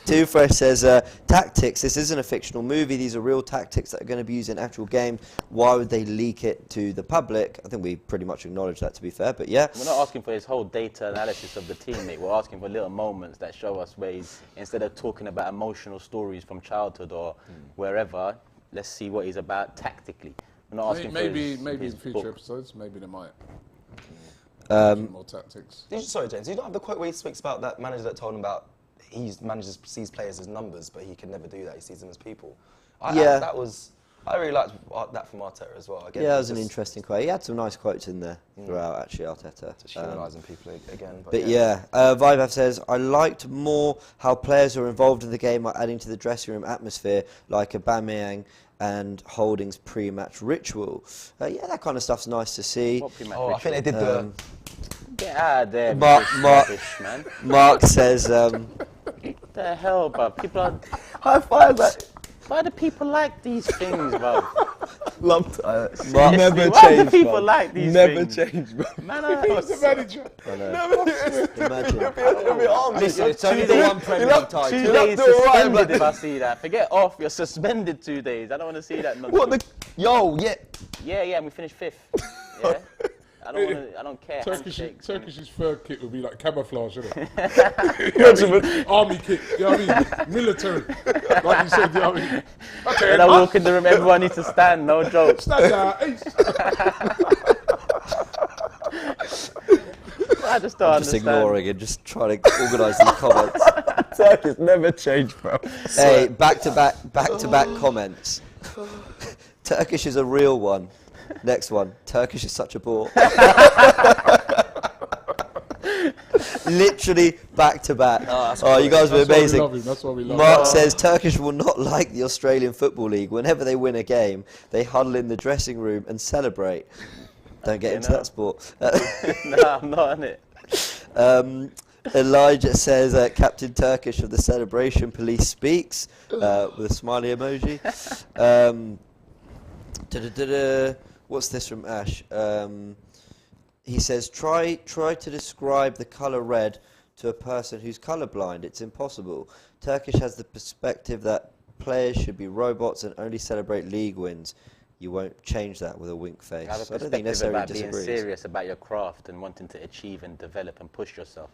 Too Fresh says, tactics, this isn't a fictional movie, these are real tactics that are going to be used in actual games. Why would they leak it to the public? I think we pretty much acknowledge that, to be fair, but yeah. We're not asking for his whole data analysis of the team, mate. We're asking for little moments that show us where he's, instead of talking about emotional stories from childhood or wherever, let's see what he's about tactically. We're not asking Maybe for in his future book. episodes, maybe they might. More tactics. Sorry, James, you don't have the quote where he speaks about that manager that told him about sees players as numbers, but he can never do that. He sees them as people. I really liked that from Arteta as well. Again, Yeah, that was an interesting quote. He had some nice quotes in there throughout, actually, Arteta. Just humanising people again. But yeah, Vivav says, I liked more how players who are involved in the game are adding to the dressing room atmosphere, like Aubameyang and Holding's pre-match ritual. Yeah, that kind of stuff's nice to see. What pre-match I think they ritual? did Get out of there, Mark- rubbish, man. Mark says, What the hell, bro? People are... high five that. Why do people like these things, bro? Lumped. Mark- Never Why do changed, people bro. like these Never things? changed, bro. Man, What's the manager? imagine. It'll be army. Listen, it's only 2 the days- one Premier you League love- title. 2 You'll have days to do it right, suspended man. if I see that. Forget off, you're suspended 2 days. I don't want to see that nonsense. What the? Yo, yeah. Yeah, and we finished 5th. Yeah? I don't care. Turkish's third kit would be like camouflage, isn't it? Army kit, you know what I mean? Military. Like you said, you know what I mean? Okay, When I walk in the room, everyone needs to stand, no joke. stand out, ace. I just don't Just understand. ignoring and just trying to organise these comments. Turkish never changed, bro. Hey, back-to-back comments. Turkish is a real one. Next one. Turkish is such a bore. Literally back-to-back. Oh, you guys were amazing. That's why we love him. Mark says Turkish will not like the Australian Football League. Whenever they win a game, they huddle in the dressing room and celebrate. Don't get into that sport. No, I'm not on it. Elijah says Captain Turkish of the Celebration Police speaks with a smiley emoji. What's this from Ash? He says try to describe the colour red to a person who's colourblind. It's impossible. Turkish has the perspective that players should be robots and only celebrate league wins. You won't change that with a wink face. I have a I don't think perspective necessarily about being disagrees. serious about your craft and wanting to achieve and develop and push yourself.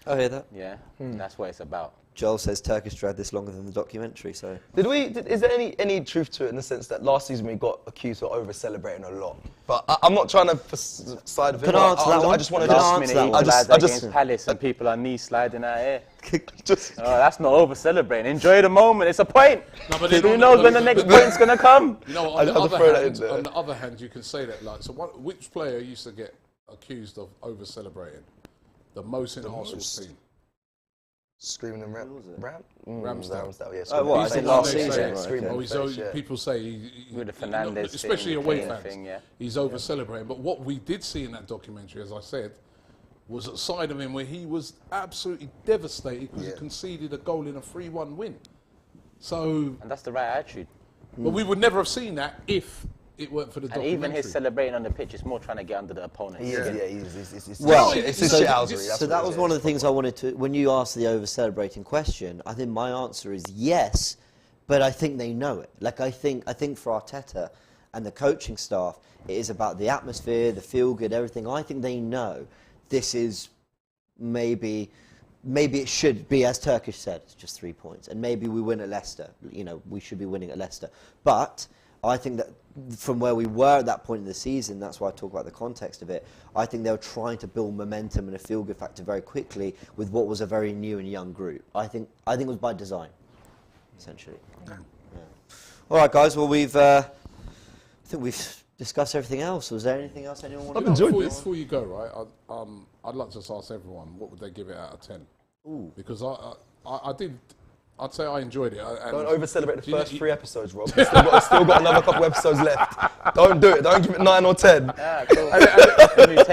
I hear that. Yeah, that's what it's about. Joel says Turkish dragged this longer than the documentary, so... Is there any truth to it in the sense that last season we got accused of over-celebrating a lot? But I'm not trying to side of it. Can I answer that one? I just want to Can I Last answer minute, that he one? slides against Palace and people are knee sliding out here. just Oh, that's not over celebrating. Enjoy the moment. It's a point. No, but then Who on knows the- when the next point's gonna come? You know, I on the, had to other throw that hand, in there. on the other hand, you can say that, like, so which player used to get accused of over-celebrating the most in the Arsenal's team? screaming and Ramsdale. Ramsdale, yeah. Oh, what, Screaming. I think last They say- season, right, screaming okay. in the face, yeah. People say, With the Fernandes especially thing, away Kane fans, thing, yeah. he's over-celebrating. But what we did see in that documentary, as I said, was a side of him where he was absolutely devastated because he conceded a goal in a 3-1 win. So, And that's the right attitude. but we would never have seen that if it weren't for the And documentary. even his celebrating on the pitch is more trying to get under the opponent. He's Well, it's his so- shithousery. So that was one of the things I wanted to, when you asked the over-celebrating question, I think my answer is yes, but I think they know it. Like I think for Arteta and the coaching staff, it is about the atmosphere, the feel good, everything. I think they know this is maybe it should be, as Turkish said, it's just 3 points, and maybe we win at Leicester. You know, we should be winning at Leicester. But I think that from where we were at that point in the season, that's why I talk about the context of it. I think they were trying to build momentum and a feel-good factor very quickly with what was a very new and young group. I think it was by design, essentially. Yeah. All right, guys. Well, I think we've discuss everything else. Was there anything else anyone wanted to know? Before you go, right, I'd like to just ask everyone, what would they give it out of 10? Ooh. Because I'd say I enjoyed it. Don't over-celebrate the first 3 episodes, Rob. We've still got another couple episodes left. Don't do it. Don't give it 9 or 10. Ah, cool.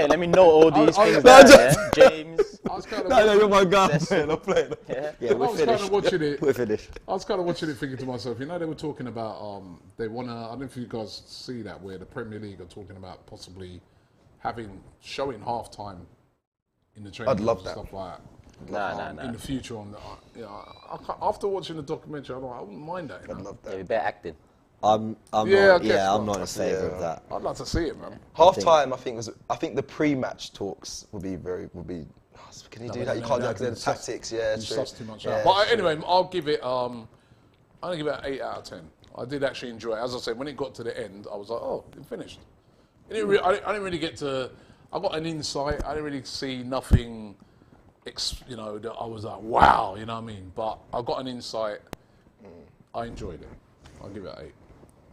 Let me know all these things down, yeah? James. No, you're my guy. I'm playing. Yeah, we're finished. Kind of watching it. We're finished. I was kind of watching it thinking to myself, you know, they were talking about, they want to, I don't know if you guys see that, where the Premier League are talking about possibly showing half-time in the training. I'd love that. Stuff like that. Nah. In the future, after watching the documentary, I wouldn't mind that. I'd love that. Yeah, we better acting. I'm not in favour of that. I'd like to see it, man. Half time, I think the pre-match talks would be. Can you do that? You can't do that because of the tactics. Yeah, it's true. Too much out. But anyway, I'll give it. I'm gonna give it an 8 out of 10. I did actually enjoy it. As I said, when it got to the end, I was like, oh, it finished. I didn't really get to. I got an insight. I didn't really see nothing. That I was like, wow, you know what I mean? But I got an insight. I enjoyed it. I'll give it an 8.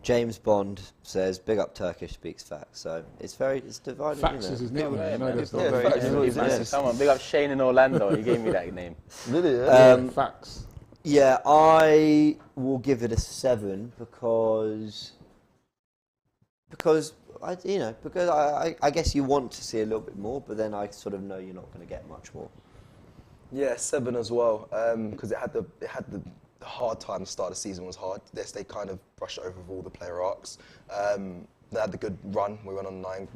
James Bond says, "Big up Turkish speaks facts." So it's divided. Facts is his nickname. Come on, big up Shane in Orlando. He gave me that name. Really? Facts. Yeah, I will give it a 7 because I guess you want to see a little bit more, but then I sort of know you're not going to get much more. Yeah, 7 as well, because it had the hard time. The start of the season was hard. Yes, they kind of brushed over with all the player arcs. They had the good run. We went on a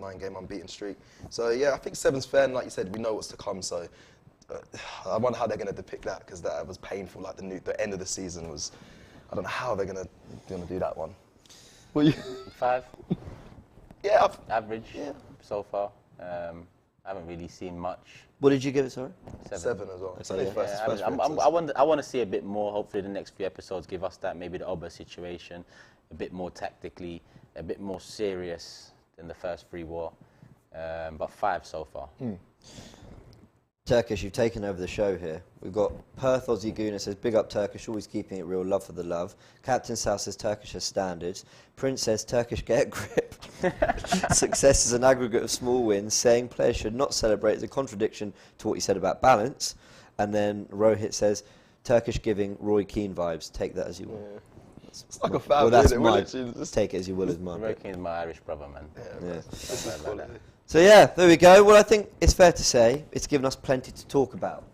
9-game unbeaten streak. So yeah, I think 7's fair. And like you said, we know what's to come. So I wonder how they're going to depict that, because that was painful. Like the end of the season was. I don't know how they're going to do that one. 5. Yeah. Average. Yeah. So far. I haven't really seen much. What did you give it, sorry? 7 as well. I want to see a bit more. Hopefully the next few episodes give us that, maybe the Oba situation, a bit more tactically, a bit more serious than the first 3 were. But 5 so far. Turkish, you've taken over the show here. We've got Perth Aussie Guna says, "Big up Turkish, always keeping it real, love for the love." Captain South says, "Turkish has standards." Prince says, "Turkish get a grip." Success is an aggregate of small wins. Saying players should not celebrate is a contradiction to what you said about balance. And then Rohit says, "Turkish giving Roy Keane vibes. Take that as you will." Yeah. It's like a family. Well, that's my. Take it as you will as mine. Roy Keane's my Irish brother, man. Yeah. So yeah, there we go. Well, I think it's fair to say it's given us plenty to talk about.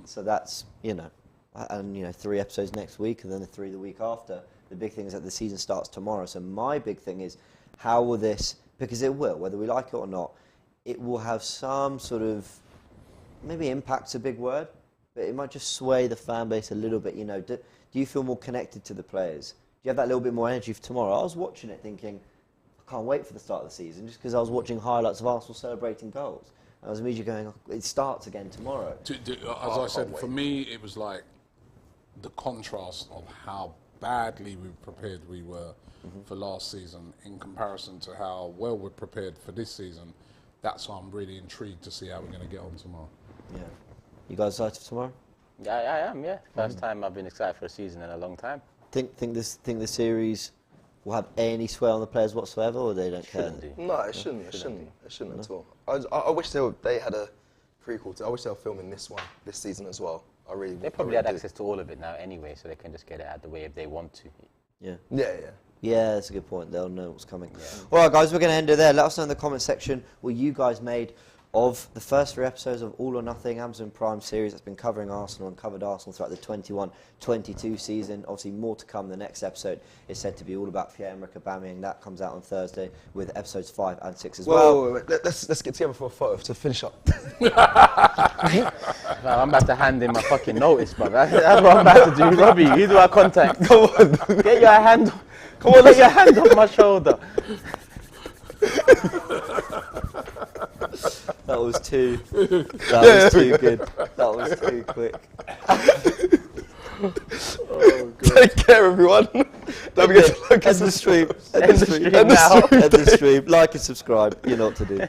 So that's, and 3 episodes next week and then the 3 the week after. The big thing is that the season starts tomorrow. So my big thing is, how will this, because it will, whether we like it or not, it will have some sort of, maybe impact's a big word, but it might just sway the fan base a little bit. Do you feel more connected to the players? Do you have that little bit more energy for tomorrow? I was watching it thinking, I can't wait for the start of the season, just because I was watching highlights of Arsenal celebrating goals. I was immediately going, it starts again tomorrow. As I said, for me, it was like the contrast of how badly prepared we were for last season in comparison to how well we're prepared for this season. That's why I'm really intrigued to see how we're going to get on tomorrow. Yeah. You guys excited for tomorrow? Yeah, I am, yeah. First time I've been excited for a season in a long time. Think the series will have any sway on the players whatsoever, or they don't care? No, it shouldn't. It shouldn't at all. I wish they had a prequel to. I wish they were filming this season as well. They probably had access to all of it now anyway, so they can just get it out of the way if they want to. Yeah, that's a good point. They'll know what's coming. Yeah. All right, guys, we're going to end it there. Let us know in the comment section what you guys made of the first 3 episodes of All or Nothing, Amazon Prime series that's been covering Arsenal and covered Arsenal throughout the 21-22 season. Obviously, more to come. The next episode is said to be all about Pierre-Emerick Aubameyang. That comes out on Thursday with episodes 5 and 6 as well. Wait. Let's get together for a photo to finish up. I'm about to hand in my fucking notice, bro. That's what I'm about to do. Robbie, you do our contact. Come on. Get your hand. Come on, get your hand off my shoulder. That was too good. That was too quick. Oh, God. Take care, everyone. Don't forget to like End the stream. End the stream now. End the stream. Like and subscribe. You know what to do.